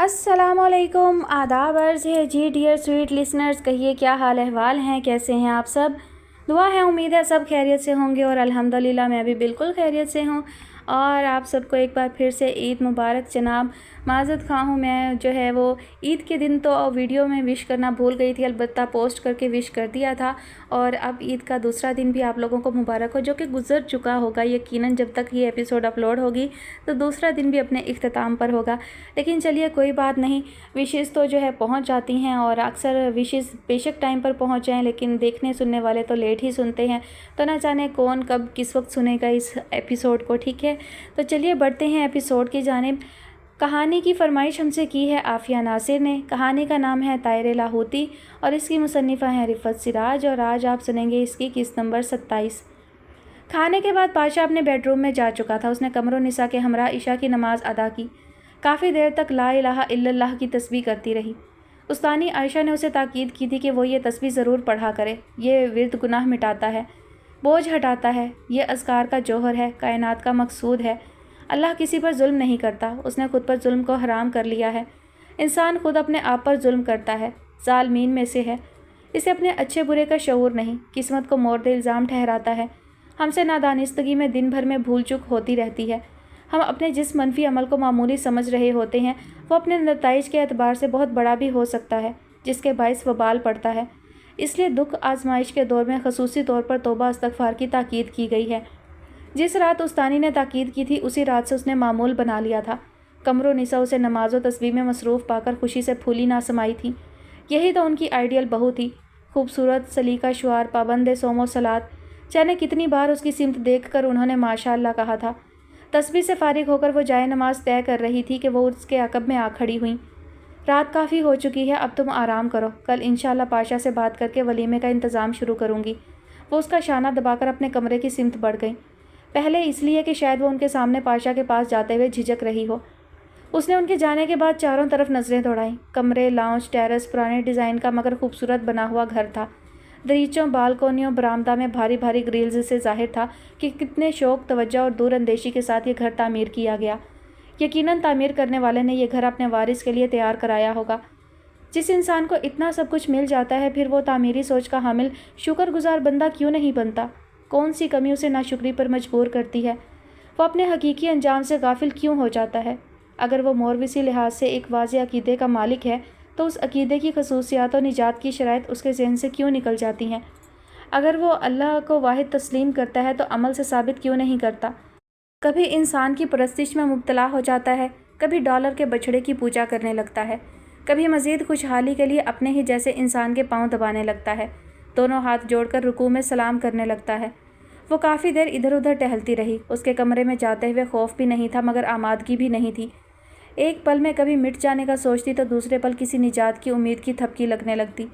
अस्सलाम वालेकुम, आदाब अर्ज़ है जी डियर स्वीट लिसनर्स। कहिए क्या हाल अहवाल हैं, कैसे हैं आप सब। दुआ है, उम्मीद है सब खैरियत से होंगे और अल्हम्दुलिल्लाह मैं भी बिल्कुल खैरियत से हूँ। और आप सबको एक बार फिर से ईद मुबारक जनाब। माज़रत ख़्वाह हूँ, मैं जो है वो ईद के दिन तो वीडियो में विश करना भूल गई थी, अलबत्ता पोस्ट करके विश कर दिया था। और अब ईद का दूसरा दिन भी आप लोगों को मुबारक हो, जो कि गुज़र चुका होगा यकीनन। जब तक ये एपिसोड अपलोड होगी तो दूसरा दिन भी अपने इख्तिताम पर होगा। लेकिन चलिए कोई बात नहीं, विशेज़ तो जो है पहुंच जाती हैं और अक्सर विशेज़ बेशक टाइम पर पहुंच जाएं, लेकिन देखने सुनने वाले तो लेट ही सुनते हैं। तो ना जाने कौन कब किस वक्त सुनेगा इस एपिसोड को, ठीक है। तो चलिए बढ़ते हैं एपिसोड की जानिब। कहानी की फरमाइश हमसे की है आफिया नासिर ने। कहानी का नाम है तायरे लाहौती और इसकी मुसन्निफ़ा है रिफ़त सिराज। और आज आप सुनेंगे इसकी किस्त नंबर 27। खाने के बाद पाशा अपने बेडरूम में जा चुका था। उसने कमरो निसा के हमरा इशा की नमाज़ अदा की। काफ़ी देर तक ला इलाहा इल्लल्लाह की तस्बीह करती रही। उस्तानी आयशा ने उसे ताकीद की थी कि वो ये तस्बीह ज़रूर पढ़ा करे। ये विर्द गुनाह मिटाता है, बोझ हटाता है, ये अज़कार का जौहर है, कायनात का मकसूद है। अल्लाह किसी पर जुल्म नहीं करता, उसने खुद पर जुल्म को हराम कर लिया है। इंसान खुद अपने आप पर जुल्म करता है, ज़ालिमीन में से है। इसे अपने अच्छे बुरे का शऊर नहीं, किस्मत को मोर्द इल्ज़ाम ठहराता है। हमसे नादानिस्तगी में दिन भर में भूल चूक होती रहती है। हम अपने जिस मनफी अमल को मामूली समझ रहे होते हैं वो अपने नताइज के एतबार से बहुत बड़ा भी हो सकता है, जिसके बाइस वबाल पड़ता है। इसलिए दुख आजमाइश के दौर में खसूसी तौर पर तौबा इस्तग़फ़ार की ताकीद की गई है। जिस रात उस्तानी ने ताकीद की थी उसी रात से उसने मामूल बना लिया था। कमरो निसा उसे नमाज़ व तस्बीह में मसरूफ़ पाकर खुशी से फूली ना समाई थी। यही तो उनकी आइडियल बहू थी, खूबसूरत, सलीका शुआर, पाबंद सोमो सलात। जाने कितनी बार उसकी सिमत देख कर उन्होंने माशाअल्लाह कहा था। तस्बीह से फारिग होकर वो जाए नमाज तय कर रही थी कि वो उसके अक़ब में आ खड़ी हुई। रात काफ़ी हो चुकी है, अब तुम आराम करो, कल इंशाअल्लाह पाशा से बात करके वलीमे का इंतज़ाम शुरू करूँगी। वो उसका शाना दबाकर अपने कमरे की सिमत बढ़ गई। पहले इसलिए कि शायद वो उनके सामने पाशा के पास जाते हुए झिझक रही हो। उसने उनके जाने के बाद चारों तरफ नज़रें दौड़ाईं। कमरे, लाउंज, टेरेस पुराने डिज़ाइन का मगर खूबसूरत बना हुआ घर था। दरीचों, बालकोनियों, बरामदा में भारी भारी ग्रिल्स से ज़ाहिर था कि कितने शौक़, तवज्जो और दूरअंदेशी के साथ ये घर तामीर किया गया। यकीनन तामीर करने वाले ने यह घर अपने वारिस के लिए तैयार कराया होगा। जिस इंसान को इतना सब कुछ मिल जाता है फिर वो तामीरी सोच का हामिल शुक्रगुजार बंदा क्यों नहीं बनता। कौन सी कमी उसे नाशुक्री पर मजबूर करती है। वो अपने हकीकी अंजाम से गाफिल क्यों हो जाता है। अगर वो मोरविसी लिहाज से एक वाज़े अकीदे का मालिक है तो उस अकीदे की खसूसियात और निजात की शराइत उसके ज़हन से क्यों निकल जाती हैं। अगर वो अल्लाह को वाहिद तस्लीम करता है तो अमल से साबित क्यों नहीं करता। कभी इंसान की परस्तिश में मुब्तला हो जाता है, कभी डॉलर के बछड़े की पूजा करने लगता है, कभी मज़ीद खुशहाली के लिए अपने ही जैसे इंसान के पाँव दबाने लगता है, दोनों हाथ जोड़कर रुकू में सलाम करने लगता है। वो काफ़ी देर इधर उधर टहलती रही। उसके कमरे में जाते हुए खौफ भी नहीं था मगर आमादगी भी नहीं थी। एक पल में कभी मिट जाने का सोचती तो दूसरे पल किसी निजात की उम्मीद की थपकी लगने लगती।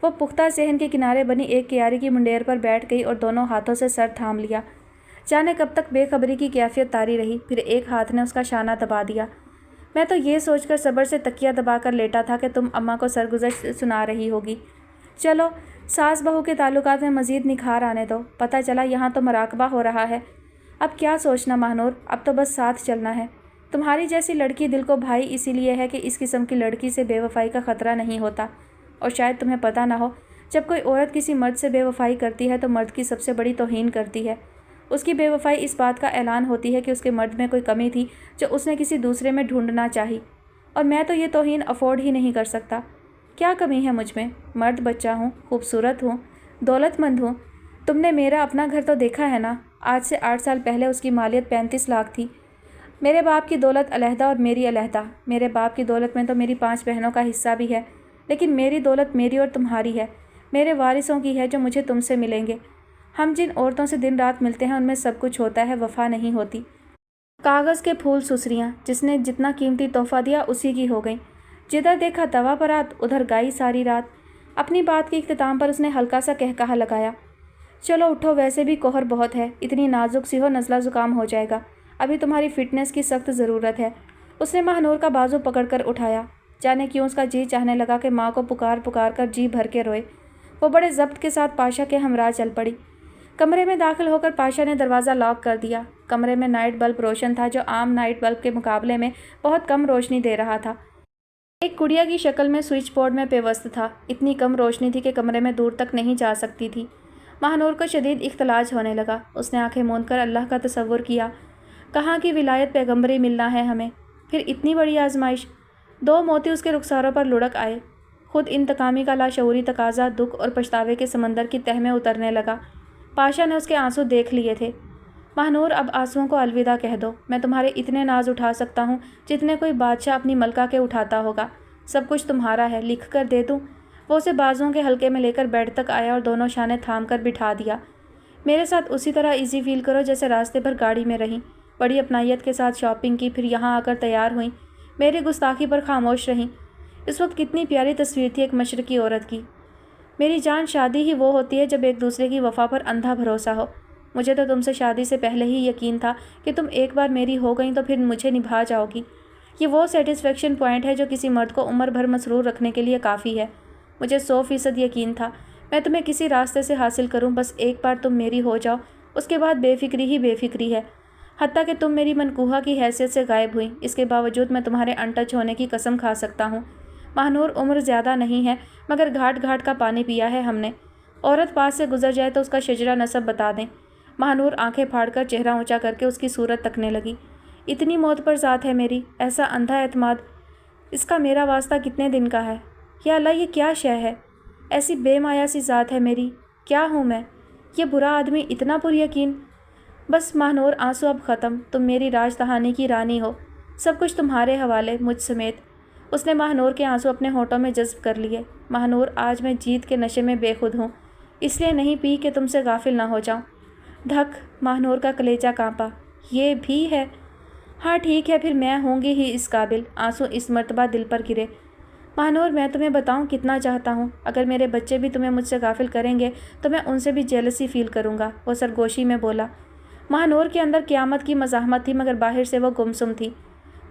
वो पुख्ता सहन के किनारे बनी एक क्यारी की मुंडेर पर बैठ गई और दोनों हाथों से सर थाम लिया। जाने कब तक बेखबरी की कैफियत तारी रही। फिर एक हाथ ने उसका शाना दबा दिया। मैं तो ये सोचकर सब्र से तकिया दबाकर लेटा था कि तुम अम्मा को सरगुज़र सुना रही होगी। चलो सास बहू के ताल्लुकात में मज़ीद निखार आने दो। पता चला यहाँ तो मराकबा हो रहा है। अब क्या सोचना महानूर, अब तो बस साथ चलना है। तुम्हारी जैसी लड़की दिल को भाई इसीलिए है कि इस किस्म की लड़की से बेवफाई का ख़तरा नहीं होता। और शायद तुम्हें पता ना हो, जब कोई औरत किसी मर्द से बेवफाई करती है तो मर्द की सबसे बड़ी तौहीन करती है। उसकी बेवफाई इस बात का ऐलान होती है कि उसके मर्द में कोई कमी थी जो उसने किसी दूसरे में ढूंढना चाही। और मैं तो ये तौहीन अफोर्ड ही नहीं कर सकता। क्या कमी है मुझ में। मर्द बच्चा हूँ, खूबसूरत हूँ, दौलतमंद हूँ। तुमने मेरा अपना घर तो देखा है ना। आज से 8 साल पहले उसकी मालियत 35 लाख थी। मेरे बाप की दौलत अलहदा और मेरी अलहदा। मेरे बाप की दौलत में तो मेरी 5 बहनों का हिस्सा भी है, लेकिन मेरी दौलत मेरी और तुम्हारी है, मेरे वारिसों की है जो मुझे तुमसे मिलेंगे। हम जिन औरतों से दिन रात मिलते हैं उनमें सब कुछ होता है, वफ़ा नहीं होती। कागज़ के फूल सुसरियाँ, जिसने जितना कीमती तोहफ़ा दिया उसी की हो गई। जिधर देखा तवा परात, उधर गाई सारी रात। अपनी बात के इख्तिताम पर उसने हल्का सा कहकहा लगाया। चलो उठो, वैसे भी कोहर बहुत है, इतनी नाजुक सी हो नज़ला ज़ुकाम हो जाएगा। अभी तुम्हारी फ़िटनेस की सख्त ज़रूरत है। उसने महानूर का बाजू पकड़कर उठाया। जाने क्यों उसका जी चाहने लगा कि माँ को पुकार पुकार कर जी भर के रोए। वो बड़े ज़ब्त के साथ पाशा के हमरा चल पड़ी। कमरे में दाखिल होकर पाशा ने दरवाज़ा लॉक कर दिया। कमरे में नाइट बल्ब रोशन था जो आम नाइट बल्ब के मुकाबले में बहुत कम रोशनी दे रहा था। एक गुड़िया की शक्ल में स्विच बोर्ड में पेवस्त था। इतनी कम रोशनी थी कि कमरे में दूर तक नहीं जा सकती थी। महानूर को शदीद इख्तलाज होने लगा। उसने आंखें मूंदकर अल्लाह का तसव्वुर किया। कहाँ की विलायत पैगम्बरी मिलना है हमें, फिर इतनी बड़ी आजमाइश। 2 मोती उसके रुखसारों पर लुढ़क आए। खुद इंतकामी का लाशऊरी तकाजा दुख और पछतावे के समंदर की तह में उतरने लगा। पाशा ने उसके आंसू देख लिए थे। महानूर, अब आंसुओं को अलविदा कह दो। मैं तुम्हारे इतने नाज उठा सकता हूँ जितने कोई बादशाह अपनी मलका के उठाता होगा। सब कुछ तुम्हारा है, लिख कर दे दूँ। वो उसे बाजुओं के हल्के में लेकर बेड तक आया और दोनों शाने थाम कर बिठा दिया। मेरे साथ उसी तरह इजी फील करो जैसे रास्ते भर गाड़ी में रहीं। बड़ी अपनाइयत के साथ शॉपिंग की, फिर यहाँ आकर तैयार हुई, मेरी गुस्ताखी पर खामोश रहीं। इस वक्त कितनी प्यारी तस्वीर थी एक मशरकी औरत की। मेरी जान, शादी ही वो होती है जब एक दूसरे की वफ़ा पर अंधा भरोसा हो। मुझे तो तुमसे शादी से पहले ही यकीन था कि तुम एक बार मेरी हो गई तो फिर मुझे निभा जाओगी। ये वो सेटिस्फेक्शन पॉइंट है जो किसी मर्द को उम्र भर मसरूर रखने के लिए काफ़ी है। मुझे 100% यकीन था मैं तुम्हें किसी रास्ते से हासिल करूं, बस एक बार तुम मेरी हो जाओ, उसके बाद बेफिक्री ही बेफिक्री है। हत्ता कि तुम मेरी मनकूहा की हैसियत से गायब हुई, इसके बावजूद मैं तुम्हारे अनटच होने की कसम खा सकता हूँ। महानूर, उम्र ज़्यादा नहीं है मगर घाट घाट का पानी पिया है हमने। औरत पास से गुजर जाए तो उसका शजरा नसब बता दें। महानूर आंखें फाड़कर चेहरा ऊंचा करके उसकी सूरत तकने लगी। इतनी मौत पर ज़ात है मेरी, ऐसा अंधा एतमाद, इसका मेरा वास्ता कितने दिन का है। या अल्लाह, ये क्या शय है, ऐसी बेमाया सी ज़ात है मेरी। क्या हूँ मैं, ये बुरा आदमी, इतना पुरयकीन। बस महानूर, आंसू अब ख़त्म। तुम मेरी राजधानी की रानी हो, सब कुछ तुम्हारे हवाले, मुझ समेत। उसने महानूर के आंसू अपने होठों में जज्ब कर लिए। महानूर, आज मैं जीत के नशे में बेखुद हूँ, इसलिए नहीं पी कि तुमसे गाफिल ना हो जाऊँ। धक, महानूर का कलेजा कांपा। ये भी है? हाँ ठीक है, फिर मैं होंगी ही इस काबिल। आंसू इस मर्तबा दिल पर गिरे। महानूर, मैं तुम्हें बताऊं कितना चाहता हूं। अगर मेरे बच्चे भी तुम्हें मुझसे गाफिल करेंगे तो मैं उनसे भी जेलसी फील करूंगा। वो सरगोशी में बोला। महानूर के अंदर क़यामत की मज़ाहमत थी मगर बाहर से वो गुमसुम थी।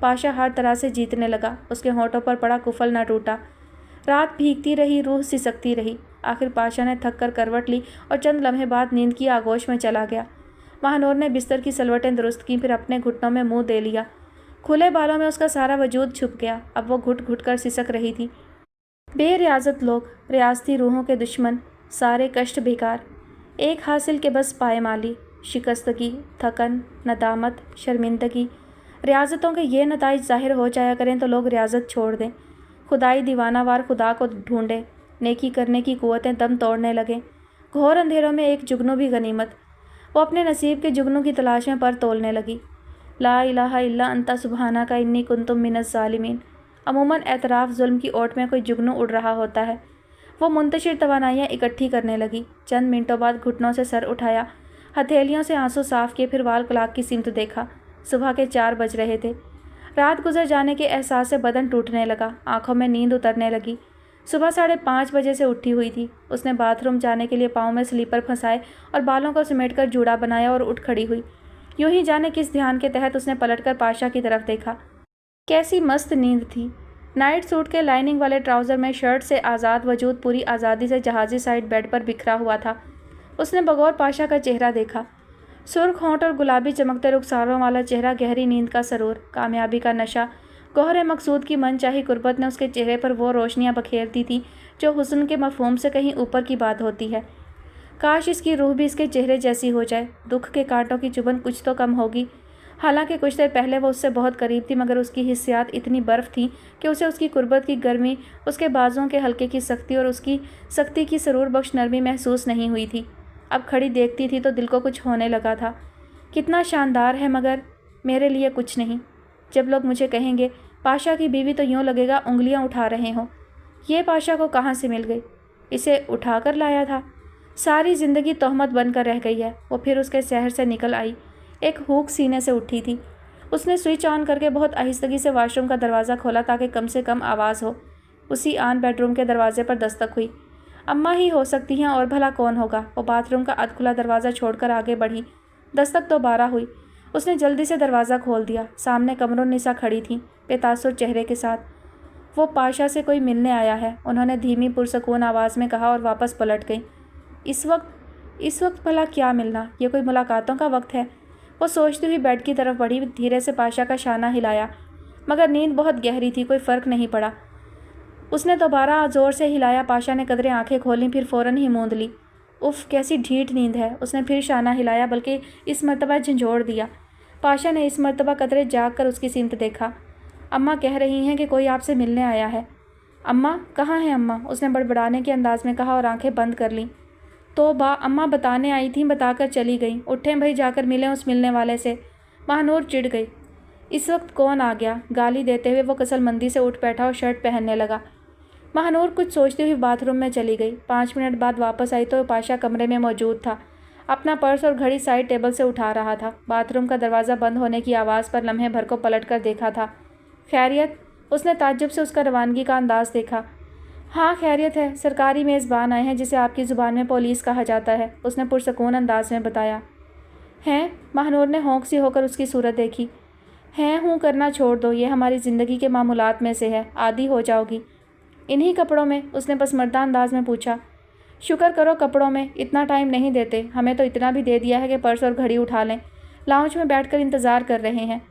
पाशा हर तरह से जीतने लगा। उसके होठों पर पड़ा कुफल ना टूटा। रात भीगती रही, रूह सिसकती रही। आखिर पाशा ने थक कर करवट ली और चंद लम्हे बाद नींद की आगोश में चला गया। महानूर ने बिस्तर की सलवटें दुरुस्त की, फिर अपने घुटनों में मुँह दे लिया। खुले बालों में उसका सारा वजूद छुप गया। अब वो घुट घुट कर सिसक रही थी। बेरियाजत लोग, रियासती रूहों के दुश्मन, सारे कष्ट बेकार। एक हासिल के बस पायमाली, शिकस्तगी, थकन, नदामत, शर्मिंदगी। रियाजतों के ये नताइज ज़ाहिर हो जाया करें तो लोग रियाजत छोड़ दें। खुदाई दीवानावार खुदा को ढूंढे, नेकी करने की कुव्वतें दम तोड़ने लगें। घोर अंधेरों में एक जुगनू भी गनीमत। वो अपने नसीब के जुगनू की तलाश में पर तोलने लगी। ला इलाहा इल्ला अंता सुबहाना का इन्नी कुंतुम मिनज़ ज़ालिमीन। अमूमन एतराफ़ जुल्म की ओट में कोई जुगनू उड़ रहा होता है। वो मुंतशिर तवानाइयाँ इकट्ठी करने लगी। चंद मिनटों बाद घुटनों से सर उठाया, हथेलियों से आंसू साफ किए, फिर वाल क्लाक की सिमत देखा। सुबह के 4 बज रहे थे। रात गुजर जाने के एहसास से बदन टूटने लगा, आंखों में नींद उतरने लगी। सुबह 5:30 बजे से उठी हुई थी। उसने बाथरूम जाने के लिए पाँव में स्लीपर फंसाए और बालों को समेटकर जूड़ा बनाया और उठ खड़ी हुई। यूं ही जाने किस ध्यान के तहत उसने पलटकर पाशा की तरफ देखा। कैसी मस्त नींद थी। नाइट सूट के लाइनिंग वाले ट्राउज़र में शर्ट से आज़ाद वजूद पूरी आज़ादी से जहाज़ी साइड बेड पर बिखरा हुआ था। उसने बगौर पाशा का चेहरा देखा। सुर्ख होंठ और गुलाबी चमकते रुखसारों वाला चेहरा, गहरी नींद का सरूर, कामयाबी का नशा, गौहर मकसूद की मनचाही कुर्बत ने उसके चेहरे पर वो रोशनियाँ बखेरती थी जो हुस्न के मफहूम से कहीं ऊपर की बात होती है। काश इसकी रूह भी इसके चेहरे जैसी हो जाए। दुख के कांटों की चुभन कुछ तो कम होगी। हालांकि कुछ देर पहले वो उससे बहुत करीब थी मगर उसकी हिस्सियात इतनी बर्फ़ थी कि उसे उसकी कुर्बत की गर्मी, उसके बाजुओं के हल्के की सख्ती और उसकी सख्ती की सरूर बख्श नरमी महसूस नहीं हुई थी। अब खड़ी देखती थी तो दिल को कुछ होने लगा था। कितना शानदार है, मगर मेरे लिए कुछ नहीं। जब लोग मुझे कहेंगे पाशा की बीवी, तो यूँ लगेगा उंगलियाँ उठा रहे हों। ये पाशा को कहाँ से मिल गई? इसे उठा कर लाया था। सारी ज़िंदगी तोहमत बनकर रह गई है। वो फिर उसके शहर से निकल आई। एक हुक सीने से उठी थी। उसने स्विच ऑन करके बहुत आहिस्तगी से वॉशरूम का दरवाज़ा खोला ताकि कम से कम आवाज़ हो। उसी आन बेडरूम के दरवाजे पर दस्तक हुई। अम्मा ही हो सकती हैं, और भला कौन होगा। वो बाथरूम का अधखुला दरवाज़ा छोड़कर आगे बढ़ी। दस्तक दोबारा हुई। उसने जल्दी से दरवाज़ा खोल दिया। सामने कमरुन्निसा खड़ी थीं, बेतासुर चेहरे के साथ। वो पाशा से कोई मिलने आया है, उन्होंने धीमी पुरसकून आवाज़ में कहा और वापस पलट गई। इस वक्त भला क्या मिलना? ये कोई मुलाकातों का वक्त है? वो सोचती हुई बेड की तरफ बढ़ी। धीरे से पाशा का शाना हिलाया, मगर नींद बहुत गहरी थी, कोई फ़र्क नहीं पड़ा। उसने दोबारा ज़ोर से हिलाया। पाशा ने कदरे आंखें खोलीं, फिर फ़ौरन ही मूंद ली। उफ़, कैसी ढीठ नींद है। उसने फिर शाना हिलाया, बल्कि इस मर्तबा झंझोड़ दिया। पाशा ने इस मर्तबा कदरे जाग कर उसकी सिमत देखा। अम्मा कह रही हैं कि कोई आपसे मिलने आया है। अम्मा? कहाँ है अम्मा? उसने बड़बड़ाने के अंदाज में कहा और आंखें बंद कर लीं। तौबा, अम्मा बताने आई थीं, बताकर चली गईं। उठें भाई, जाकर मिलें उस मिलने वाले से। महानूर चिढ़ गई। इस वक्त कौन आ गया? गाली देते हुए वो कसलमंदी से उठ बैठा और शर्ट पहनने लगा। महानूर कुछ सोचती हुई बाथरूम में चली गई। 5 मिनट बाद वापस आई तो पाशा कमरे में मौजूद था। अपना पर्स और घड़ी साइड टेबल से उठा रहा था। बाथरूम का दरवाज़ा बंद होने की आवाज़ पर लम्हे भर को पलट कर देखा था। खैरियत? उसने ताज्जुब से उसका रवानगी का अंदाज़ देखा। हाँ खैरियत है, सरकारी मेज़बान आए हैं, जिसे आपकी ज़ुबान में पुलिस कहा जाता है, उसने पुरसकून अंदाज में बताया। हैं? महानूर ने होंक सी होकर उसकी सूरत देखी। हैं हूँ करना छोड़ दो, ये हमारी ज़िंदगी के मामूलात में से है, आदी हो जाओगी। इन्हीं कपड़ों में? उसने पसमर्दा अंदाज में पूछा। शुक्र करो कपड़ों में, इतना टाइम नहीं देते, हमें तो इतना भी दे दिया है कि पर्स और घड़ी उठा लें। लाउंज में बैठकर इंतज़ार कर रहे हैं।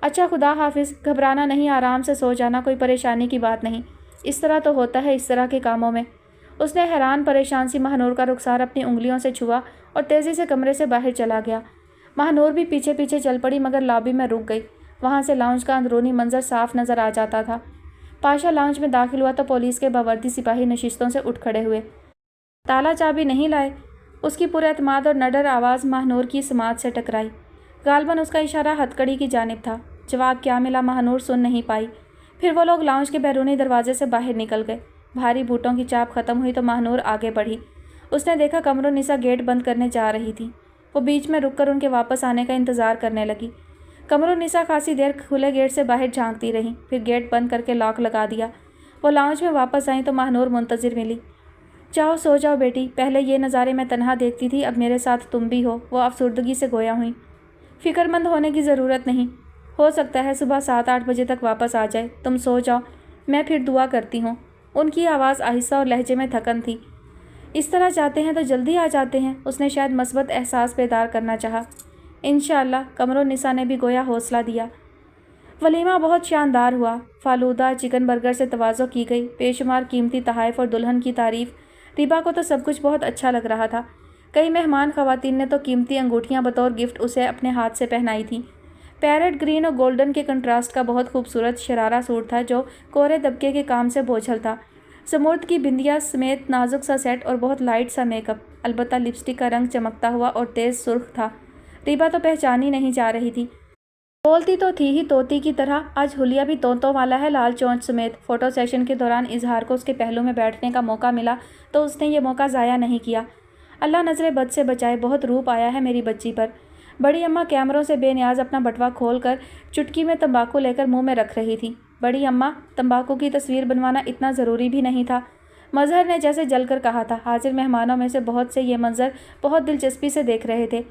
अच्छा, खुदा हाफिज़। घबराना नहीं, आराम से सो जाना, कोई परेशानी की बात नहीं। इस तरह तो होता है इस तरह के कामों में। उसने हैरान परेशान सी महानूर का रुखसार अपनी उंगलियों से छुआ और तेज़ी से कमरे से बाहर चला गया। महानूर भी पीछे पीछे चल पड़ी, मगर लॉबी में रुक गई। वहाँ से लाउंज का अंदरूनी मंजर साफ नज़र आ जाता था। पाशा लाउंज में दाखिल हुआ तो पुलिस के बावर्दी सिपाही नशिस्तों से उठ खड़े हुए। ताला चाबी नहीं लाए? उसकी पुरएतमाद और नडर आवाज़ महानूर की समात से टकराई। गालबन उसका इशारा हथकड़ी की जानिब था। जवाब क्या मिला महानूर सुन नहीं पाई। फिर वो लोग लाउंज के बैरूनी दरवाजे से बाहर निकल गए। भारी बूटों की चाप खत्म हुई तो महानूर आगे बढ़ी। उसने देखा कमरुन्निसा गेट बंद करने जा रही थी। वो बीच में रुककर उनके वापस आने का इंतज़ार करने लगी। कमरुन्निसा खासी देर खुले गेट से बाहर झांकती रही, फिर गेट बंद करके लॉक लगा दिया। वो लाउंज में वापस आई तो महानूर मुंतज़िर मिली। जाओ सो जाओ बेटी, पहले ये नज़ारे मैं तन्हा देखती थी, अब मेरे साथ तुम भी हो। वो अफसुर्दगी से गोया हुई। फ़िक्रमंद होने की ज़रूरत नहीं, हो सकता है सुबह 7-8 बजे तक वापस आ जाए। तुम सो जाओ, मैं फिर दुआ करती हूँ। उनकी आवाज़ आहिस्ता और लहजे में थकन थी। इस तरह चाहते हैं तो जल्दी आ जाते हैं। उसने शायद मस्बत एहसास बेदार करना चाहा। इंशाअल्लाह, कमरुन्निसा ने भी गोया हौसला दिया। वलीमा बहुत शानदार हुआ। फालूदा, चिकन बर्गर से तवाज़ो की गई, बेशुमार कीमती तहाइफ और दुल्हन की तारीफ़। रिबा को तो सब कुछ बहुत अच्छा लग रहा था। कई मेहमान ख़वातीन ने तो कीमती अंगूठियाँ बतौर गिफ्ट उसे अपने हाथ से पहनाई थीं। पैरेट ग्रीन और गोल्डन के कंट्रास्ट का बहुत खूबसूरत शरारा सूट था, जो कोरे दबके के काम से बोझल था। समूर्त की बिंदिया समेत नाजुक सा सेट और बहुत लाइट सा मेकअप। अलबत्ता लिपस्टिक का रंग चमकता हुआ और तेज़ सुर्ख था। रिबा तो पहचानी नहीं जा रही थी। बोलती तो थी ही तोती की तरह, आज हुलिया भी तोतों वाला है, लाल चोंच समेत। फ़ोटो सेशन के दौरान इजहार को उसके पहलू में बैठने का मौका मिला तो उसने ये मौका ज़ाया नहीं किया। अल्लाह नज़रे बद से बचाए, बहुत रूप आया है मेरी बच्ची पर। बड़ी अम्मा कैमरों से बेनियाज अपना बटवा खोलकर चुटकी में तंबाकू लेकर मुंह में रख रही थी। बड़ी अम्मा, तंबाकू की तस्वीर बनवाना इतना ज़रूरी भी नहीं था। मजहर ने जैसे जलकर कहा था। हाजिर मेहमानों में से बहुत से ये मंजर बहुत दिलचस्पी से देख रहे थे।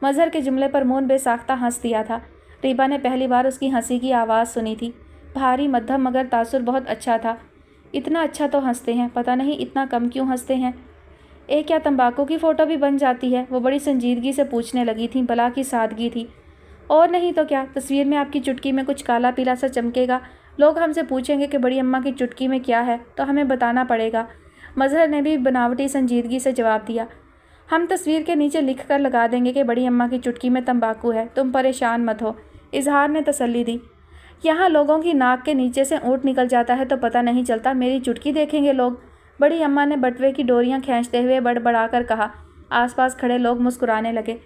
मजहर के जुमले पर मून बेसाख्ता हंस दिया था। रिबा ने पहली बार उसकी हंसी की आवाज़ सुनी थी। भारी मध्यम मगर तासुर बहुत अच्छा था। इतना अच्छा तो हंसते हैं, पता नहीं इतना कम क्यों हंसते हैं। क्या तंबाकू की फ़ोटो भी बन जाती है? वो बड़ी संजीदगी से पूछने लगी थी। भला की सादगी थी। और नहीं तो क्या, तस्वीर में आपकी चुटकी में कुछ काला पीला सा चमकेगा। लोग हमसे पूछेंगे कि बड़ी अम्मा की चुटकी में क्या है, तो हमें बताना पड़ेगा। मजहर ने भी बनावटी संजीदगी से जवाब दिया। हम तस्वीर के नीचे लिख कर लगा देंगे कि बड़ी अम्मा की चुटकी में तंबाकू है, तुम परेशान मत हो। इजहार ने तसल्ली दी। यहाँ लोगों की नाक के नीचे से ऊँट निकल जाता है तो पता नहीं चलता, मेरी चुटकी देखेंगे लोग। बड़ी अम्मा ने बटवे की डोरियां खींचते हुए बड़बड़ाकर कहा। आसपास खड़े लोग मुस्कुराने लगे।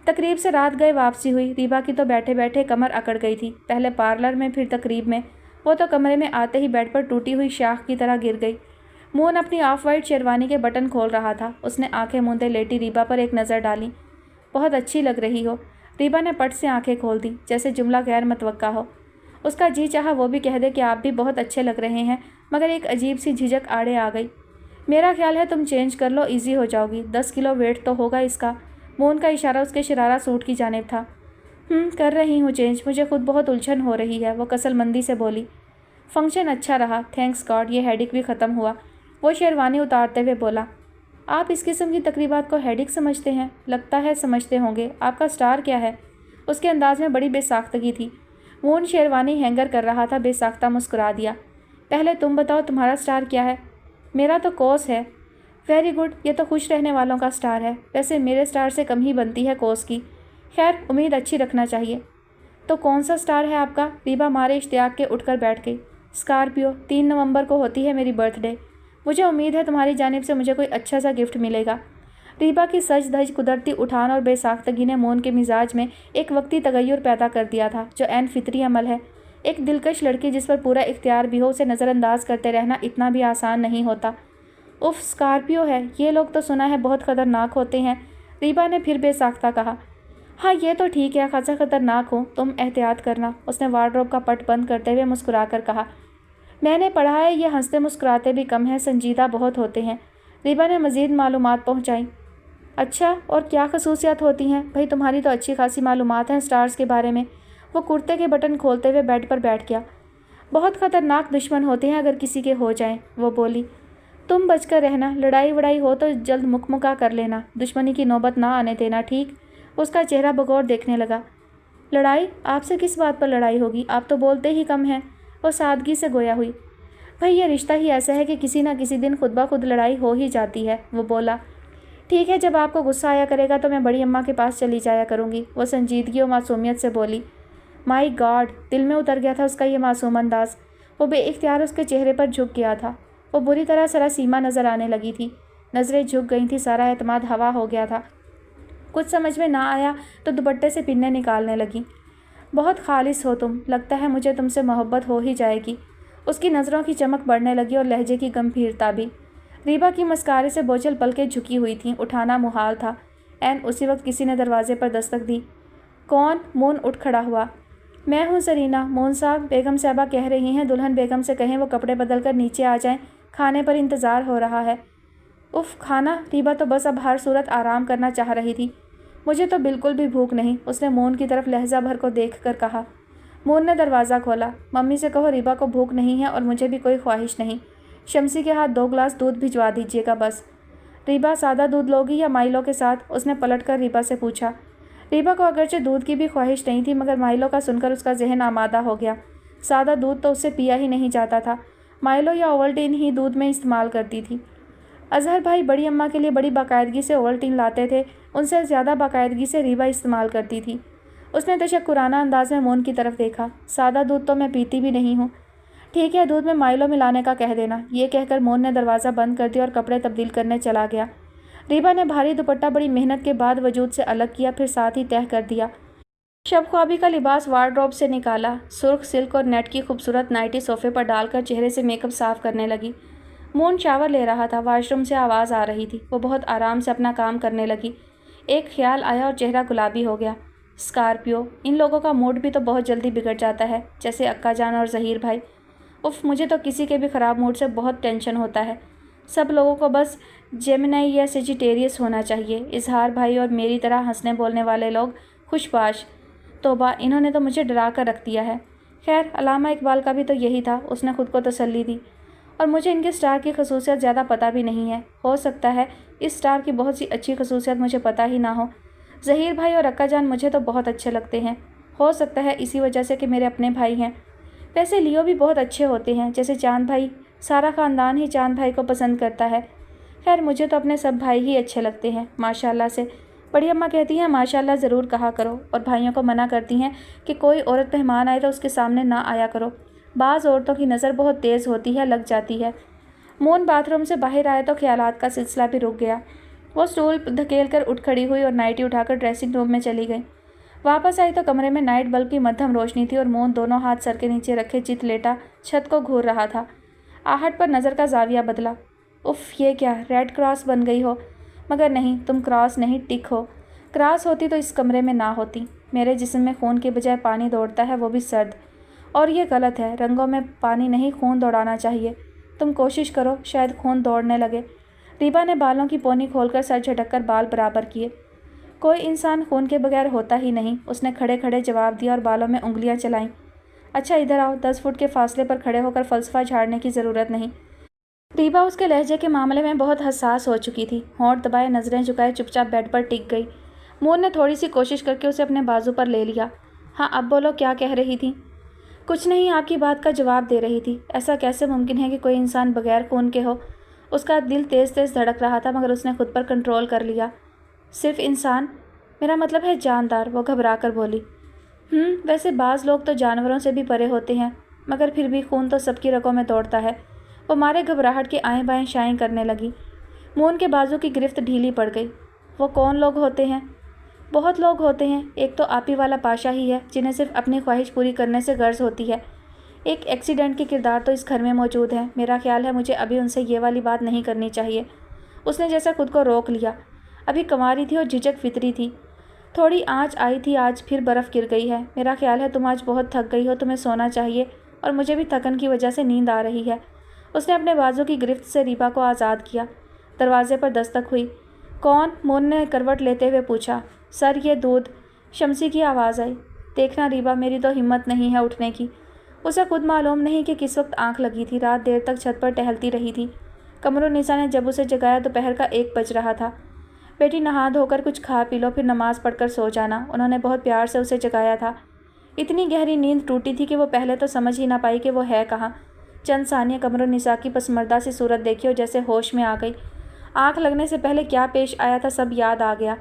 तकरीब से रात गए वापसी हुई। रिबा की तो बैठे बैठे कमर अकड़ गई थी। पहले पार्लर में, फिर तकरीब में। वो तो कमरे में आते ही बेड पर टूटी हुई शाख की तरह गिर गई। मून अपनी ऑफ वाइट शेरवानी के बटन खोल रहा था। उसने आंखें मूंदे लेटी रिबा पर एक नज़र डाली। बहुत अच्छी लग रही हो। रिबा ने पट से आंखें खोल दी, जैसे जुमला गैर मतवक्का हो। उसका जी चाहा वो भी कह दे कि आप भी बहुत अच्छे लग रहे हैं, मगर एक अजीब सी झिझक आड़े आ गई। मेरा ख्याल है तुम चेंज कर लो, इजी हो जाओगी। 10 किलो वेट तो होगा इसका। मून का इशारा उसके शरारा सूट की जानिब था। कर रही हूँ चेंज, मुझे खुद बहुत उलझन हो रही है, वो कसलमंदी से बोली। फंक्शन अच्छा रहा, थैंक्स गॉड, ये हेडिक भी ख़त्म हुआ। वो शेरवानी उतारते हुए बोला। आप इस किस्म की तकरीबात को हेडिक समझते हैं? लगता है समझते होंगे। आपका स्टार क्या है? उसके अंदाज में बड़ी बेसाख्तगी थी। मून शेरवानी हैंगर कर रहा था, बेसाख्ता मुस्कुरा दिया। پہلے تم بتاؤ تمہارا سٹار کیا ہے؟ میرا تو کوس ہے۔ ویری گڈ، یہ تو خوش رہنے والوں کا سٹار ہے۔ ویسے میرے سٹار سے کم ہی بنتی ہے کوس کی، خیر امید اچھی رکھنا چاہیے۔ تو کون سا سٹار ہے آپ کا؟ ریبا مارے اشتیاق کے اٹھ کر بیٹھ گئی۔ اسکارپیو، 3 نومبر کو ہوتی ہے میری برتھ ڈے۔ مجھے امید ہے تمہاری جانب سے مجھے کوئی اچھا سا گفٹ ملے گا۔ ریبا کی سج دھج قدرتی اٹھان اور بے ساختگی نے مون کے مزاج میں ایک وقتی تغیر پیدا کر دیا تھا جو عین فطری عمل ہے۔ ایک دلکش لڑکی جس پر پورا اختیار بھی ہو، اسے نظر انداز کرتے رہنا اتنا بھی آسان نہیں ہوتا۔ اف، اسکارپیو ہے، یہ لوگ تو سنا ہے بہت خطرناک ہوتے ہیں، ریبا نے پھر بے ساختہ کہا۔ ہاں یہ تو ٹھیک ہے، خاصا خطرناک ہو، تم احتیاط کرنا، اس نے وارڈروب کا پٹ بند کرتے ہوئے مسکرا کر کہا۔ میں نے پڑھا ہے یہ ہنستے مسکراتے بھی کم ہیں، سنجیدہ بہت ہوتے ہیں۔ ریبا نے مزید معلومات پہنچائیں۔ اچھا، اور کیا خصوصیات ہوتی ہیں؟ بھائی تمہاری تو اچھی خاصی معلومات ہیں سٹارز کے بارے میں۔ وہ کرتے کے بٹن کھولتے ہوئے بیڈ پر بیٹھ گیا۔ بہت خطرناک دشمن ہوتے ہیں اگر کسی کے ہو جائیں، وہ بولی۔ تم بچ کر رہنا، لڑائی وڑائی ہو تو جلد مکمکا کر لینا، دشمنی کی نوبت نہ آنے دینا، ٹھیک؟ اس کا چہرہ بغور دیکھنے لگا۔ لڑائی؟ آپ سے کس بات پر لڑائی ہوگی؟ آپ تو بولتے ہی کم ہیں، وہ سادگی سے گویا ہوئی۔ بھائی یہ رشتہ ہی ایسا ہے کہ کسی نہ کسی دن خود بخود لڑائی ہو ہی جاتی ہے، وہ بولا۔ ٹھیک ہے، جب آپ کو غصہ آیا کرے گا تو میں بڑی اماں کے پاس چلی جایا کروں گی، وہ سنجیدگی و معصومیت سے بولی۔ مائی گاڈ، دل میں اتر گیا تھا اس کا یہ معصوم انداز۔ وہ بے اختیار اس کے چہرے پر جھک گیا تھا۔ وہ بری طرح سراسیمہ نظر آنے لگی تھی، نظریں جھک گئی تھیں، سارا اعتماد ہوا ہو گیا تھا۔ کچھ سمجھ میں نہ آیا تو دوپٹے سے پنیں نکالنے لگی۔ بہت خالص ہو تم، لگتا ہے مجھے تم سے محبت ہو ہی جائے گی۔ اس کی نظروں کی چمک بڑھنے لگی اور لہجے کی گمبھیرتا بھی۔ ریبا کی مسکارے سے بوجھل پلکیں جھکی ہوئی تھیں، اٹھانا محال تھا۔ عین اسی وقت کسی نے دروازے پر دستک دی۔ کون؟ مون اٹھ کھڑا ہوا۔ میں ہوں زرینہ، مون صاحب، بیگم صاحبہ کہہ رہی ہیں دلہن بیگم سے کہیں وہ کپڑے بدل کر نیچے آ جائیں، کھانے پر انتظار ہو رہا ہے۔ اف، کھانا؟ ریبا تو بس اب ہر صورت آرام کرنا چاہ رہی تھی۔ مجھے تو بالکل بھی بھوک نہیں، اس نے مون کی طرف لہجہ بھر کو دیکھ کر کہا۔ مون نے دروازہ کھولا۔ ممی سے کہو ریبا کو بھوک نہیں ہے اور مجھے بھی کوئی خواہش نہیں، شمسی کے ہاتھ 2 گلاس دودھ بھجوا دیجیے گا بس۔ ریبا سادہ دودھ لوگی یا مائلو کے ساتھ؟ اس نے پلٹ کر ریبا سے پوچھا۔ ریبا کو اگرچہ دودھ کی بھی خواہش نہیں تھی مگر مائلو کا سن کر اس کا ذہن آمادہ ہو گیا۔ سادہ دودھ تو اس سے پیا ہی نہیں جاتا تھا، مائلو یا اوولٹین ہی دودھ میں استعمال کرتی تھی۔ اظہر بھائی بڑی اماں کے لیے بڑی باقاعدگی سے اوولٹین لاتے تھے، ان سے زیادہ باقاعدگی سے ریبا استعمال کرتی تھی۔ اس نے تشکرانہ انداز میں مون کی طرف دیکھا۔ سادہ دودھ تو میں پیتی بھی نہیں ہوں۔ ٹھیک ہے، دودھ میں مائلو ملانے کا کہہ دینا، یہ کہہ کر مون نے دروازہ بند کر دیا اور کپڑے تبدیل کرنے چلا گیا۔ ریبا نے بھاری دوپٹہ بڑی محنت کے بعد وجود سے الگ کیا، پھر ساتھ ہی تہہ کر دیا۔ شب خوابی کا لباس وارڈروب سے نکالا، سرخ سلک اور نیٹ کی خوبصورت نائٹی صوفے پر ڈال کر چہرے سے میک اپ صاف کرنے لگی۔ مون شاور لے رہا تھا، واش روم سے آواز آ رہی تھی، وہ بہت آرام سے اپنا کام کرنے لگی۔ ایک خیال آیا اور چہرہ گلابی ہو گیا۔ اسکارپیو، ان لوگوں کا موڈ بھی تو بہت جلدی بگڑ جاتا ہے، جیسے اکا جان اور ظہیر بھائی۔ اف، مجھے تو کسی کے بھی خراب موڈ سے بہت ٹینشن ہوتا ہے۔ سب لوگوں کو بس جیمنائی یا سیجیٹیریس ہونا چاہیے۔ اظہار بھائی اور میری طرح ہنسنے بولنے والے لوگ خوش باش۔ توبہ، انہوں نے تو مجھے ڈرا کر رکھ دیا ہے۔ خیر، علامہ اقبال کا بھی تو یہی تھا، اس نے خود کو تسلی دی۔ اور مجھے ان کے سٹار کی خصوصیت زیادہ پتہ بھی نہیں ہے، ہو سکتا ہے اس سٹار کی بہت سی اچھی خصوصیت مجھے پتہ ہی نہ ہو۔ ظہیر بھائی اور اکا جان مجھے تو بہت اچھے لگتے ہیں، ہو سکتا ہے اسی وجہ سے کہ میرے اپنے بھائی ہیں۔ ویسے لیو بھی بہت اچھے ہوتے ہیں، جیسے چاند بھائی، سارا خاندان ہی چاند بھائی کو پسند کرتا ہے۔ خیر مجھے تو اپنے سب بھائی ہی اچھے لگتے ہیں، ماشاءاللہ سے۔ بڑی اماں کہتی ہیں ماشاءاللہ ضرور کہا کرو، اور بھائیوں کو منع کرتی ہیں کہ کوئی عورت مہمان آئے تو اس کے سامنے نہ آیا کرو، بعض عورتوں کی نظر بہت تیز ہوتی ہے، لگ جاتی ہے۔ مون باتھ روم سے باہر آئے تو خیالات کا سلسلہ بھی رک گیا۔ وہ سٹول دھکیل کر اٹھ کھڑی ہوئی اور نائٹی اٹھا کر ڈریسنگ روم میں چلی گئی۔ واپس آئی تو کمرے میں نائٹ بلب کی مدھم روشنی تھی اور مون دونوں ہاتھ سر کے نیچے رکھے چت لیٹا چھت کو گھور رہا تھا۔ آہٹ پر نظر کا زاویہ بدلا۔ اف، یہ کیا ریڈ کراس بن گئی ہو؟ مگر نہیں، تم کراس نہیں ٹک ہو۔ کراس ہوتی تو اس کمرے میں نہ ہوتی۔ میرے جسم میں خون کے بجائے پانی دوڑتا ہے، وہ بھی سرد، اور یہ غلط ہے، رنگوں میں پانی نہیں خون دوڑانا چاہیے۔ تم کوشش کرو، شاید خون دوڑنے لگے۔ ریبا نے بالوں کی پونی کھول کر سر جھٹک کر بال برابر کیے۔ کوئی انسان خون کے بغیر ہوتا ہی نہیں، اس نے کھڑے کھڑے جواب دیا اور بالوں میں انگلیاں چلائیں۔ اچھا ادھر آؤ، 10 فٹ کے فاصلے پر کھڑے ہو کر فلسفہ جھاڑنے کی ضرورت نہیں۔ ریبا اس کے لہجے کے معاملے میں بہت حساس ہو چکی تھی، ہونٹ دبائے نظریں جھکائے چپ چاپ بیڈ پر ٹک گئی۔ مون نے تھوڑی سی کوشش کر کے اسے اپنے بازو پر لے لیا۔ ہاں اب بولو، کیا کہہ رہی تھی؟ کچھ نہیں، آپ کی بات کا جواب دے رہی تھی۔ ایسا کیسے ممکن ہے کہ کوئی انسان بغیر خون کے ہو؟ اس کا دل تیز تیز دھڑک رہا تھا مگر اس نے خود پر کنٹرول کر لیا۔ صرف انسان؟ میرا مطلب ہے جاندار، وہ گھبرا کر بولی۔ ویسے بعض لوگ تو جانوروں سے بھی پرے ہوتے ہیں، مگر پھر بھی خون تو سب کی رگوں میں دوڑتا ہے۔ وہ مارے گھبراہٹ کے آئیں بائیں شائیں کرنے لگی۔ مون کے بازو کی گرفت ڈھیلی پڑ گئی۔ وہ کون لوگ ہوتے ہیں؟ بہت لوگ ہوتے ہیں۔ ایک تو آپی والا پاشا ہی ہے جنہیں صرف اپنی خواہش پوری کرنے سے غرض ہوتی ہے۔ ایک ایکسیڈنٹ کے کردار تو اس گھر میں موجود ہیں۔ میرا خیال ہے مجھے ابھی ان سے یہ والی بات نہیں کرنی چاہیے۔ اس نے جیسا خود کو روک لیا۔ ابھی کنواری تھی اور جھجک فطری تھی۔ تھوڑی آنچ آئی تھی، آج پھر برف گر گئی ہے۔ میرا خیال ہے تم آج بہت تھک گئی ہو، تمہیں سونا چاہیے، اور مجھے بھی تھکن کی وجہ سے نیند آ رہی ہے۔ اس نے اپنے بازو کی گرفت سے ریبا کو آزاد کیا۔ دروازے پر دستک ہوئی۔ کون؟ مون نے کروٹ لیتے ہوئے پوچھا۔ سر، یہ دودھ۔ شمسی کی آواز آئی۔ دیکھنا ریبا، میری تو ہمت نہیں ہے اٹھنے کی۔ اسے خود معلوم نہیں کہ کس وقت آنکھ لگی تھی۔ رات دیر تک چھت پر ٹہلتی رہی تھی۔ قمرالنساء نے جب اسے جگایا دوپہر کا 1 بج رہا تھا۔ بیٹی نہا دھو کر کچھ کھا پی لو، پھر نماز پڑھ کر سو جانا، انہوں نے بہت پیار سے اسے جگایا تھا۔ اتنی گہری نیند ٹوٹی تھی کہ وہ پہلے تو سمجھ ہی نہ پائی کہ وہ ہے کہاں۔ چند ثانیے قمرالنساء کی پسماردہ سی صورت دیکھی اور جیسے ہوش میں آ گئی۔ آنکھ لگنے سے پہلے کیا پیش آیا تھا سب یاد آ گیا۔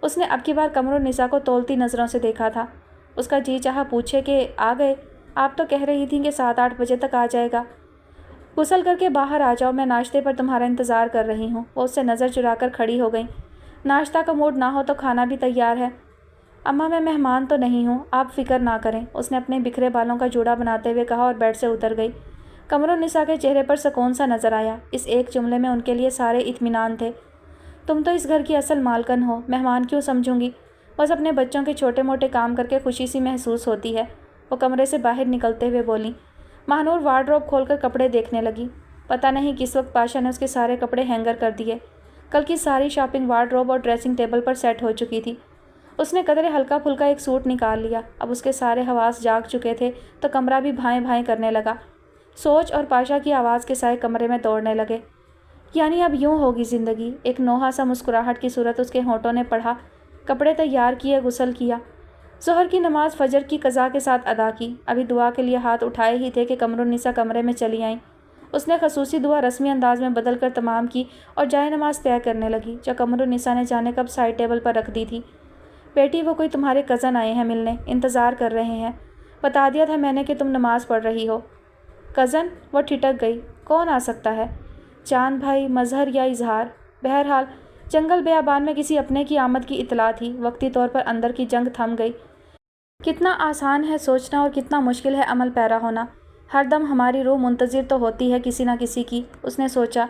اس نے اب کی بار قمرالنساء کو تولتی نظروں سے دیکھا تھا۔ اس کا جی چاہا پوچھے کہ آ گئے؟ آپ تو کہہ رہی تھیں کہ 7-8 بجے تک آ جائے گا۔ غسل کر کے باہر آ جاؤ، میں ناشتے پر تمہارا انتظار کر رہی ہوں۔ وہ اس سے نظر چرا کر کھڑی ہو گئی۔ ناشتہ کا موڈ نہ ہو تو کھانا بھی تیار ہے۔ اماں، میں مہمان تو نہیں ہوں، آپ فکر نہ کریں، اس نے اپنے بکھرے بالوں کا جوڑا بناتے ہوئے کہا اور بیڈ سے اتر گئی۔ قمرالنساء کے چہرے پر سکون سا نظر آیا۔ اس ایک جملے میں ان کے لیے سارے اطمینان تھے۔ تم تو اس گھر کی اصل مالکن ہو، مہمان کیوں سمجھوں گی؟ بس اپنے بچوں کے چھوٹے موٹے کام کر کے خوشی سی محسوس ہوتی ہے، وہ کمرے سے باہر نکلتے ہوئے بولی۔ ماہنور وارڈروب کھول کر کپڑے دیکھنے لگی۔ پتہ نہیں کس وقت پاشا نے اس کے سارے کپڑے ہینگر کر دیے۔ کل کی ساری شاپنگ وارڈروب اور ڈریسنگ ٹیبل پر سیٹ ہو چکی تھی۔ اس نے قدرے ہلکا پھلکا ایک سوٹ نکال لیا۔ اب اس کے سارے حواس جاگ چکے تھے تو کمرہ بھی بھائیں بھائیں کرنے لگا۔ سوچ اور پاشا کی آواز کے سائے کمرے میں دوڑنے لگے۔ یعنی اب یوں ہوگی زندگی؟ ایک نوحہ سا مسکراہٹ کی صورت اس کے ہونٹوں نے پڑھا۔ کپڑے تیار کیے، غسل کیا، ظہر کی نماز فجر کی قضا کے ساتھ ادا کی۔ ابھی دعا کے لیے ہاتھ اٹھائے ہی تھے کہ قمرالنساء کمرے میں چلی آئیں۔ اس نے خصوصی دعا رسمی انداز میں بدل کر تمام کی اور جائے نماز طے کرنے لگی جو قمرالنساء نے جانے کب سائڈ ٹیبل پر رکھ دی تھی۔ بیٹی، وہ کوئی تمہارے کزن آئے ہیں ملنے، انتظار کر رہے ہیں۔ بتا دیا تھا میں نے کہ تم نماز پڑھ رہی ہو۔ کزن؟ وہ ٹھٹک گئی۔ کون آ سکتا ہے؟ چاند بھائی، مظہر یا اظہار؟ بہرحال جنگل بیابان میں کسی اپنے کی آمد کی اطلاع تھی۔ وقتی طور پر اندر کی جنگ تھم گئی۔ کتنا آسان ہے سوچنا اور کتنا مشکل ہے عمل پیرا ہونا۔ ہر دم ہماری روح منتظر تو ہوتی ہے کسی نہ کسی کی، اس نے سوچا۔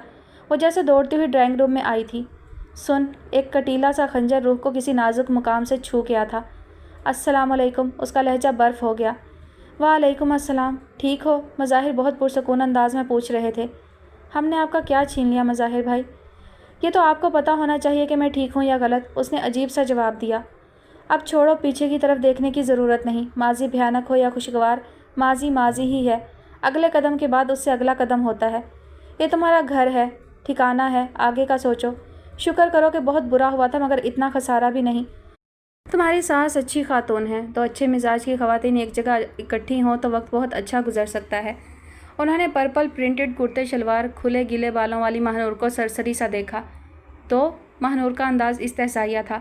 وہ جیسے دوڑتی ہوئی ڈرائنگ روم میں آئی تھی۔ سن، ایک کٹیلا سا خنجر روح کو کسی نازک مقام سے چھو گیا تھا۔ السلام علیکم، اس کا لہجہ برف ہو گیا۔ وعلیکم السلام، ٹھیک ہو؟ مظاہر بہت پرسکون انداز میں پوچھ رہے تھے۔ ہم نے آپ کا کیا چھین لیا مظاہر بھائی؟ یہ تو آپ کو پتہ ہونا چاہیے کہ میں ٹھیک ہوں یا غلط، اس نے عجیب سا جواب دیا۔ اب چھوڑو، پیچھے کی طرف دیکھنے کی ضرورت نہیں۔ ماضی بھیانک ہو یا خوشگوار، ماضی ماضی ہی ہے۔ اگلے قدم کے بعد اس سے اگلا قدم ہوتا ہے۔ یہ تمہارا گھر ہے، ٹھکانہ ہے، آگے کا سوچو۔ شکر کرو کہ بہت برا ہوا تھا مگر اتنا خسارہ بھی نہیں۔ تمہاری ساس اچھی خاتون ہے، تو اچھے مزاج کی خواتین ایک جگہ اکٹھی ہوں تو وقت بہت اچھا گزر سکتا ہے۔ انہوں نے پرپل پرنٹڈ کرتے شلوار، کھلے گیلے بالوں والی ماہنور کو سرسری سا دیکھا تو ماہنور کا انداز استحسائیہ تھا۔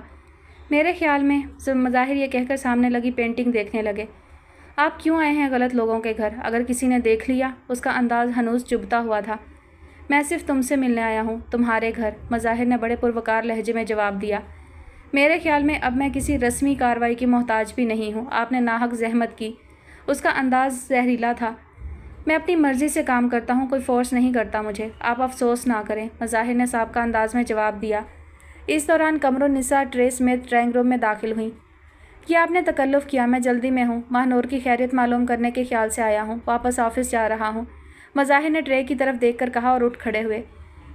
میرے خیال میں، مظاہر یہ کہہ کر سامنے لگی پینٹنگ دیکھنے لگے۔ آپ کیوں آئے ہیں غلط لوگوں کے گھر؟ اگر کسی نے دیکھ لیا؟ اس کا انداز ہنوز چبھتا ہوا تھا۔ میں صرف تم سے ملنے آیا ہوں، تمہارے گھر، مظاہر نے بڑے پروقار لہجے میں جواب دیا۔ میرے خیال میں اب میں کسی رسمی کارروائی کی محتاج بھی نہیں ہوں، آپ نے ناحق زحمت کی۔ اس کا انداز زہریلا تھا۔ میں اپنی مرضی سے کام کرتا ہوں، کوئی فورس نہیں کرتا مجھے، آپ افسوس نہ کریں، مظاہر نے سابقہ انداز میں جواب دیا۔ اس دوران قمرالنساء ٹریس سمیت ڈرائنگ روم میں داخل ہوئیں۔ یہ آپ نے تکلف کیا، میں جلدی میں ہوں، ماہنور کی خیریت معلوم کرنے کے خیال سے آیا ہوں، واپس آفس جا رہا ہوں، مظاہر نے ٹرے کی طرف دیکھ کر کہا اور اٹھ کھڑے ہوئے۔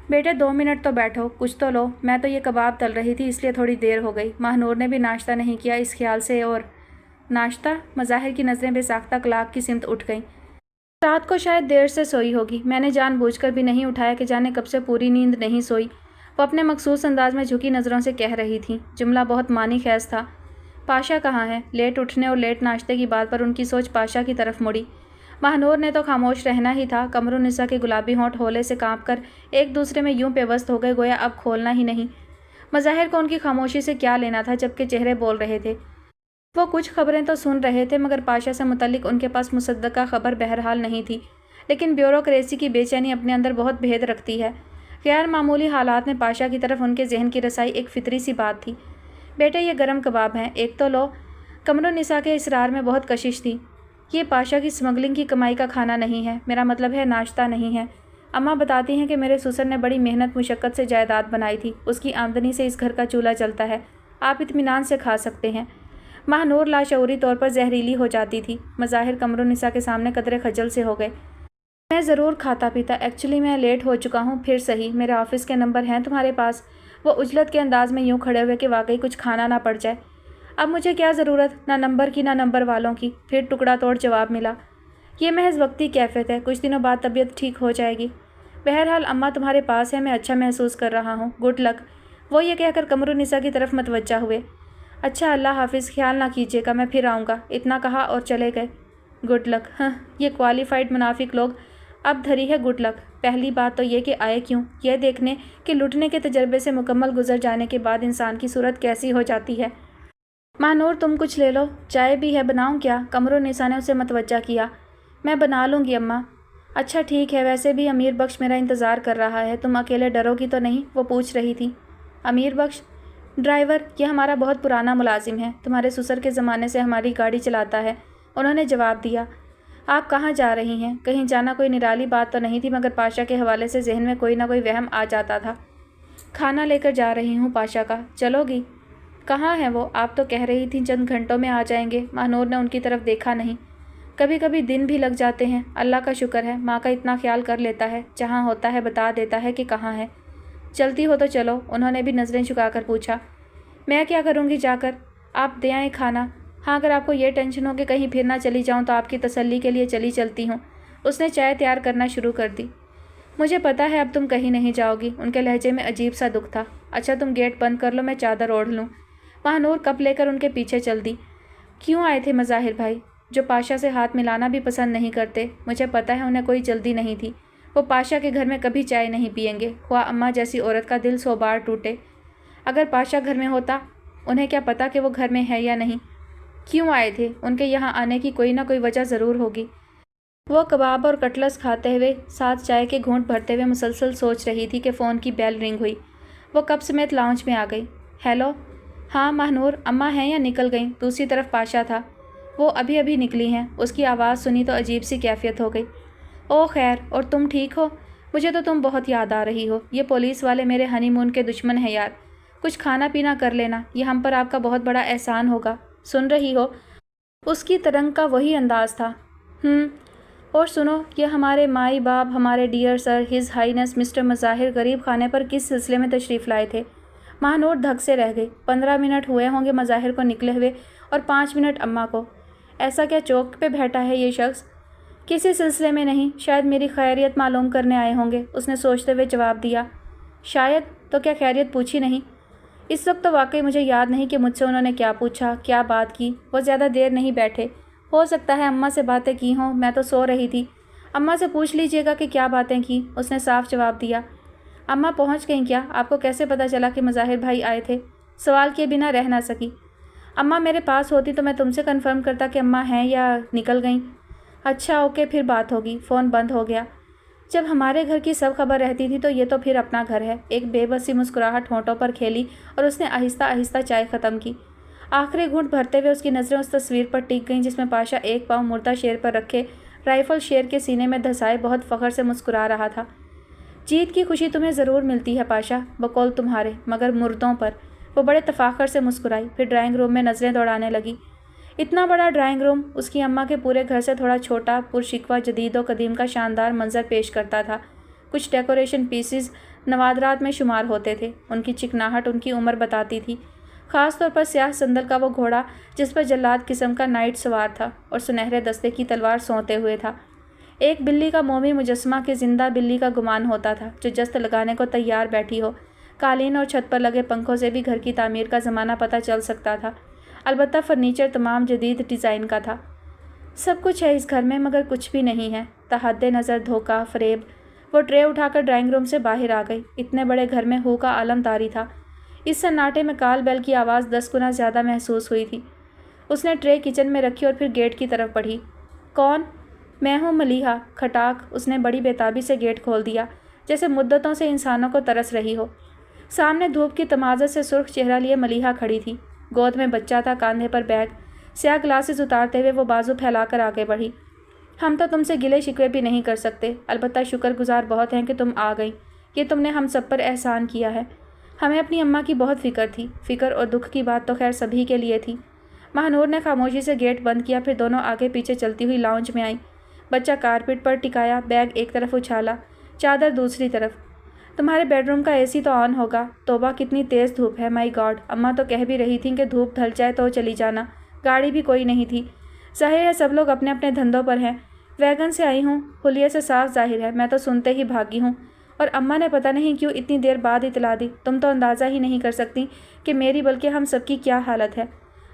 بیٹے 2 منٹ تو بیٹھو، کچھ تو لو، میں تو یہ کباب تل رہی تھی اس لیے تھوڑی دیر ہو گئی۔ ماہنور نے بھی ناشتہ نہیں کیا اس خیال سے، اور ناشتہ؟ مظاہر کی نظریں بے ساختہ کلاک کی سمت اٹھ گئیں۔ رات کو شاید دیر سے سوئی ہوگی، میں نے جان بوجھ کر بھی نہیں اٹھایا کہ جانے کب سے پوری نیند نہیں سوئی، وہ اپنے مخصوص انداز میں جھکی نظروں سے کہہ رہی تھیں۔ جملہ بہت معنی خیز تھا۔ پاشا کہاں ہے؟ لیٹ اٹھنے اور لیٹ ناشتے کی بات پر ان کی سوچ پاشا کی طرف مڑی۔ ماہنور نے تو خاموش رہنا ہی تھا۔ قمرالنساء کے گلابی ہونٹ ہولے سے کانپ کر ایک دوسرے میں یوں پیوست ہو گئے گویا اب کھولنا ہی نہیں۔ مظاہر کو ان کی خاموشی سے کیا لینا تھا جبکہ چہرے بول رہے تھے۔ وہ کچھ خبریں تو سن رہے تھے مگر پاشا سے متعلق ان کے پاس مصدقہ خبر بہرحال نہیں تھی۔ لیکن بیوروکریسی کی بے چینی اپنے اندر بہت بھید رکھتی ہے۔ غیر معمولی حالات میں پاشا کی طرف ان کے ذہن کی رسائی ایک فطری سی بات تھی۔ بیٹے یہ گرم کباب ہیں، ایک تو لو۔ قمرالنساء کے اصرار میں بہت کشش تھی۔ یہ پاشا کی اسمگلنگ کی کمائی کا کھانا نہیں ہے، میرا مطلب ہے ناشتہ نہیں ہے۔ اماں بتاتی ہیں کہ میرے سسر نے بڑی محنت مشقت سے جائیداد بنائی تھی، اس کی آمدنی سے اس گھر کا چولہا چلتا ہے، آپ اطمینان سے کھا سکتے ہیں۔ ماہنور لاشعوری طور پر زہریلی ہو جاتی تھی۔ مظاہر قمرالنساء کے سامنے قدرے خجل سے ہو گئے۔ میں ضرور کھاتا پیتا، ایکچولی میں لیٹ ہو چکا ہوں۔ پھر صحیح، میرے آفس کے نمبر ہیں تمہارے پاس؟ وہ عجلت کے انداز میں یوں کھڑے ہوئے کہ واقعی کچھ کھانا نہ پڑ جائے۔ اب مجھے کیا ضرورت، نہ نمبر کی نہ نمبر والوں کی۔ پھر ٹکڑا توڑ جواب ملا، یہ محض وقتی کیفیت ہے، کچھ دنوں بعد طبیعت ٹھیک ہو جائے گی۔ بہرحال اماں تمہارے پاس ہے، میں اچھا محسوس کر رہا ہوں، گڈ لک۔ وہ یہ کہہ کر قمرالنساء کی طرف متوجہ ہوئے۔ اچھا اللہ حافظ، خیال نہ کیجیے گا، میں پھر آؤں گا، اتنا کہا اور چلے گئے۔ گڈ لک، ہاں یہ کوالیفائڈ منافق لوگ، اب دھری ہے گڈ لک۔ پہلی بات تو یہ کہ آئے کیوں، یہ دیکھنے کہ لٹنے کے تجربے سے مکمل گزر جانے کے بعد انسان کی صورت کیسی ہو جاتی ہے۔ ماہنور تم کچھ لے لو، چائے بھی ہے، بناؤں کیا؟ قمرالنساء نے اسے متوجہ کیا۔ میں بنا لوں گی اماں۔ اچھا ٹھیک ہے، ویسے بھی امیر بخش میرا انتظار کر رہا ہے، تم اکیلے ڈرو گی تو نہیں؟ وہ پوچھ رہی تھی۔ امیر بخش؟ ڈرائیور، یہ ہمارا بہت پرانا ملازم ہے، تمہارے سسر کے زمانے سے ہماری گاڑی چلاتا ہے، انہوں نے جواب دیا۔ آپ کہاں جا رہی ہیں؟ کہیں جانا کوئی نرالی بات تو نہیں تھی مگر پاشا کے حوالے سے ذہن میں کوئی نہ کوئی وہم آ جاتا تھا۔ کھانا لے کر جا رہی ہوں پاشا کا، چلو گی؟ کہاں ہیں وہ؟ آپ تو کہہ رہی تھیں چند گھنٹوں میں آ جائیں گے۔ ماہنور نے ان کی طرف دیکھا نہیں۔ کبھی کبھی دن بھی لگ جاتے ہیں، اللہ کا شکر ہے، ماں کا اتنا خیال کر لیتا ہے، جہاں ہوتا ہے بتا دیتا ہے کہ کہاں ہے۔ چلتی ہو تو چلو، انہوں نے بھی نظریں جھکا کر پوچھا۔ میں کیا کروں گی جا کر؟ آپ دے آئیں کھانا۔ ہاں اگر آپ کو یہ ٹینشن ہو کہ کہیں پھر نہ چلی جاؤں تو آپ کی تسلی کے لیے چلتی ہوں۔ اس نے چائے تیار کرنا شروع کر دی۔ مجھے پتا ہے اب تم کہیں نہیں جاؤ گی، ان کے لہجے میں عجیب سا دکھ تھا۔ اچھا تم گیٹ بند کر لو، میں چادر اوڑھ لوں۔ ماہنور کپ لے کر ان کے پیچھے چل دی۔ کیوں آئے تھے مظاہر بھائی؟ جو پاشا سے ہاتھ ملانا بھی پسند نہیں کرتے، مجھے پتا ہے انہیں کوئی جلدی نہیں تھی، وہ پاشا کے گھر میں کبھی چائے نہیں پئیں گے، خواہ اماں جیسی عورت کا دل 100 بار ٹوٹے۔ اگر پاشا گھر میں ہوتا، انہیں کیا پتا کہ وہ گھر میں ہے یا نہیں؟ کیوں آئے تھے؟ ان کے یہاں آنے کی کوئی نہ کوئی وجہ ضرور ہوگی۔ وہ کباب اور کٹلس کھاتے ہوئے ساتھ چائے کے گھونٹ بھرتے ہوئے مسلسل سوچ رہی تھی کہ فون کی بیل رنگ ہوئی۔ وہ کپ سمیت لاؤنج میں آ گئی۔ ہیلو، ہاں ماہنور، اماں ہیں یا نکل گئیں؟ دوسری طرف پاشا تھا۔ وہ ابھی ابھی نکلی ہیں۔ اس کی آواز سنی تو عجیب سی کیفیت ہو گئی۔ او خیر، اور تم ٹھیک ہو؟ مجھے تو تم بہت یاد آ رہی ہو، یہ پولیس والے میرے ہنی مون کے دشمن ہیں یار، کچھ کھانا پینا کر لینا، یہ ہم پر آپ کا بہت بڑا احسان ہوگا، سن رہی ہو؟ اس کی ترنگ کا وہی انداز تھا۔ اور سنو، یہ ہمارے مائی باپ، ہمارے ڈیئر سر ہز ہائینس مسٹر مظاہر غریب خانے پر کس سلسلے میں تشریف لائے تھے؟ ماہنور دھک سے رہ گئی۔ 15 منٹ ہوئے ہوں گے مظاہر کو نکلے ہوئے اور 5 منٹ اماں کو۔ ایسا کیا چوک پہ بیٹھا ہے یہ شخص؟ کسی سلسلے میں نہیں، شاید میری خیریت معلوم کرنے آئے ہوں گے، اس نے سوچتے ہوئے جواب دیا۔ شاید؟ تو کیا خیریت پوچھی نہیں؟ اس وقت تو واقعی مجھے یاد نہیں کہ مجھ سے انہوں نے کیا پوچھا، کیا بات کی۔ وہ زیادہ دیر نہیں بیٹھے، ہو سکتا ہے اماں سے باتیں کی ہوں، میں تو سو رہی تھی۔ اماں سے پوچھ لیجئے گا کہ کیا باتیں کی، اس نے صاف جواب دیا۔ اماں پہنچ گئیں کیا؟ آپ کو کیسے پتہ چلا کہ مظاہر بھائی آئے تھے؟ سوال کیے بنا رہ نہ سکی۔ اماں میرے پاس ہوتی تو میں تم سے کنفرم کرتا کہ اماں ہیں یا نکل گئیں۔ اچھا اوکے، پھر بات ہوگی۔ فون بند ہو گیا۔ جب ہمارے گھر کی سب خبر رہتی تھی تو یہ تو پھر اپنا گھر ہے۔ ایک بے بسی مسکراہٹ ہونٹوں پر کھیلی اور اس نے آہستہ آہستہ چائے ختم کی۔ آخری گھونٹ بھرتے ہوئے اس کی نظریں اس تصویر پر ٹک گئیں جس میں پاشا ایک پاؤں مردہ شیر پر رکھے رائفل شیر کے سینے میں دھسائے بہت فخر سے مسکرا رہا تھا۔ جیت کی خوشی تمہیں ضرور ملتی ہے پاشا، بقول تمہارے، مگر مردوں پر۔ وہ بڑے تفاخر سے مسکرائی، پھر ڈرائنگ روم میں نظریں دوڑانے لگی۔ اتنا بڑا ڈرائنگ روم اس کی اماں کے پورے گھر سے تھوڑا چھوٹا، پرشکوہ جدید و قدیم کا شاندار منظر پیش کرتا تھا۔ کچھ ڈیکوریشن پیسز نوادرات میں شمار ہوتے تھے، ان کی چکناہٹ ان کی عمر بتاتی تھی، خاص طور پر سیاہ صندل کا وہ گھوڑا جس پر جلاد قسم کا نائٹ سوار تھا اور سنہرے دستے کی تلوار سونتے ہوئے تھا۔ ایک بلی کا مومی مجسمہ کے زندہ بلی کا گمان ہوتا تھا جو جست لگانے کو تیار بیٹھی ہو۔ قالین اور چھت پر لگے پنکھوں سے بھی گھر کی تعمیر کا زمانہ پتہ چل سکتا تھا۔ البتہ فرنیچر تمام جدید ڈیزائن کا تھا۔ سب کچھ ہے اس گھر میں مگر کچھ بھی نہیں ہے، تحد نظر دھوکہ فریب۔ وہ ٹرے اٹھا کر ڈرائنگ روم سے باہر آ گئی۔ اتنے بڑے گھر میں ہو کا عالم طاری تھا۔ اس سناٹے میں کال بیل کی آواز 10 گنا زیادہ محسوس ہوئی تھی۔ اس نے ٹرے کچن میں رکھی اور پھر گیٹ کی طرف بڑھی۔ کون؟ میں ہوں ملیحہ۔ کھٹاک۔ اس نے بڑی بےتابی سے گیٹ کھول دیا، جیسے مدتوں سے انسانوں کو ترس رہی ہو۔ سامنے دھوپ کی تمازت سے سرخ چہرہ لیے ملیحہ کھڑی تھی۔ گود میں بچہ تھا، کاندھے پر بیگ۔ سیاہ گلاسز اتارتے ہوئے وہ بازو پھیلا کر آگے بڑھی۔ ہم تو تم سے گلے شکوے بھی نہیں کر سکتے، البتہ شکر گزار بہت ہیں کہ تم آ گئیں۔ یہ تم نے ہم سب پر احسان کیا ہے۔ ہمیں اپنی اماں کی بہت فکر تھی۔ فکر اور دکھ کی بات تو خیر سبھی کے لیے تھی۔ ماہنور نے خاموشی سے گیٹ بند کیا، پھر دونوں آگے پیچھے چلتی ہوئی لاؤنج میں آئیں۔ بچہ کارپیٹ پر ٹکایا، بیگ ایک طرف اچھالا، چادر دوسری طرف۔ تمہارے بیڈ روم کا اے سی تو آن ہوگا۔ توبہ کتنی تیز دھوپ ہے، مائی گاڈ۔ اماں تو کہہ بھی رہی تھیں کہ دھوپ ڈھل جائے تو چلی جانا۔ گاڑی بھی کوئی نہیں تھی۔ ظاہر ہے سب لوگ اپنے اپنے دھندوں پر ہیں۔ ویگن سے آئی ہوں، حلیے سے صاف ظاہر ہے، میں تو سنتے ہی بھاگی ہوں۔ اور اماں نے پتہ نہیں کیوں اتنی دیر بعد اطلاع دی۔ تم تو اندازہ ہی نہیں کر سکتی کہ میری بلکہ ہم سب کی کیا حالت ہے۔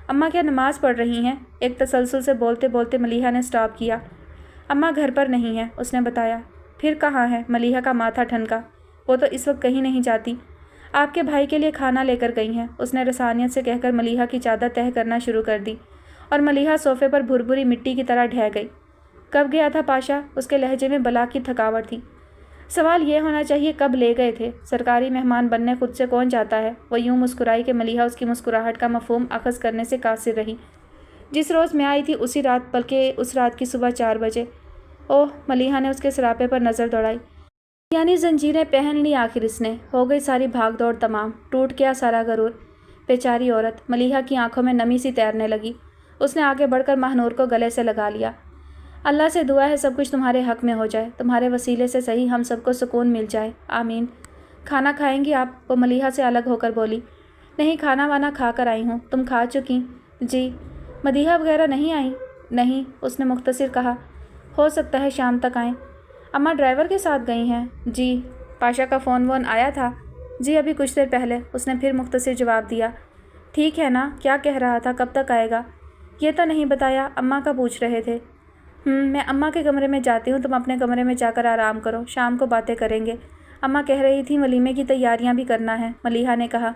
اماں کیا نماز پڑھ رہی ہیں؟ ایک تسلسل سے بولتے بولتے ملیحہ نے سٹاپ کیا۔ اماں گھر پر نہیں ہیں، اس نے بتایا۔ پھر کہاں ہے؟ ملیحہ کا ماتھا ٹھنکا۔ وہ تو اس وقت کہیں نہیں جاتی۔ آپ کے بھائی کے لیے کھانا لے کر گئی ہیں، اس نے رسانیت سے کہہ کر ملیحہ کی چادر تہہ کرنا شروع کر دی، اور ملیحہ صوفے پر بھربھری مٹی کی طرح ڈھہ گئی۔ کب گیا تھا پاشا؟ اس کے لہجے میں بلا کی تھکاوٹ تھی۔ سوال یہ ہونا چاہیے کب لے گئے تھے؟ سرکاری مہمان بننے خود سے کون جاتا ہے؟ وہ یوں مسکرائی کہ ملیحہ اس کی مسکراہٹ کا مفہوم اخذ کرنے سے قاصر رہی۔ جس روز میں آئی تھی اسی رات، بلکہ اس رات کی صبح 4 بجے۔ اوہ، ملیحہ نے اس کے سراپے پر نظر دوڑائی۔ یعنی زنجیریں پہن لی آخر اس نے۔ ہو گئی ساری بھاگ دوڑ تمام، ٹوٹ گیا سارا غرور۔ بیچاری عورت۔ ملیحہ کی آنکھوں میں نمی سی تیرنے لگی۔ اس نے آگے بڑھ کر ماہنور کو گلے سے لگا لیا۔ اللہ سے دعا ہے سب کچھ تمہارے حق میں ہو جائے، تمہارے وسیلے سے صحیح ہم سب کو سکون مل جائے، آمین۔ کھانا کھائیں گی آپ؟ وہ ملیحہ سے الگ ہو کر بولی۔ نہیں، کھانا وانا کھا کر آئی ہوں۔ تم کھا چکی؟ جی۔ مدیحہ وغیرہ نہیں آئیں؟ نہیں، اس نے مختصر کہا۔ ہو سکتا ہے شام تک آئیں۔ اماں ڈرائیور کے ساتھ گئی ہیں؟ جی۔ پاشا کا فون وون آیا تھا؟ جی ابھی کچھ دیر پہلے، اس نے پھر مختصر جواب دیا۔ ٹھیک ہے نا؟ کیا کہہ رہا تھا؟ کب تک آئے گا؟ یہ تو نہیں بتایا، اماں کا پوچھ رہے تھے۔ میں اماں کے کمرے میں جاتی ہوں، تم اپنے کمرے میں جا کر آرام کرو، شام کو باتیں کریں گے۔ اماں کہہ رہی تھی ولیمے کی تیاریاں بھی کرنا ہے، ملیحہ نے کہا۔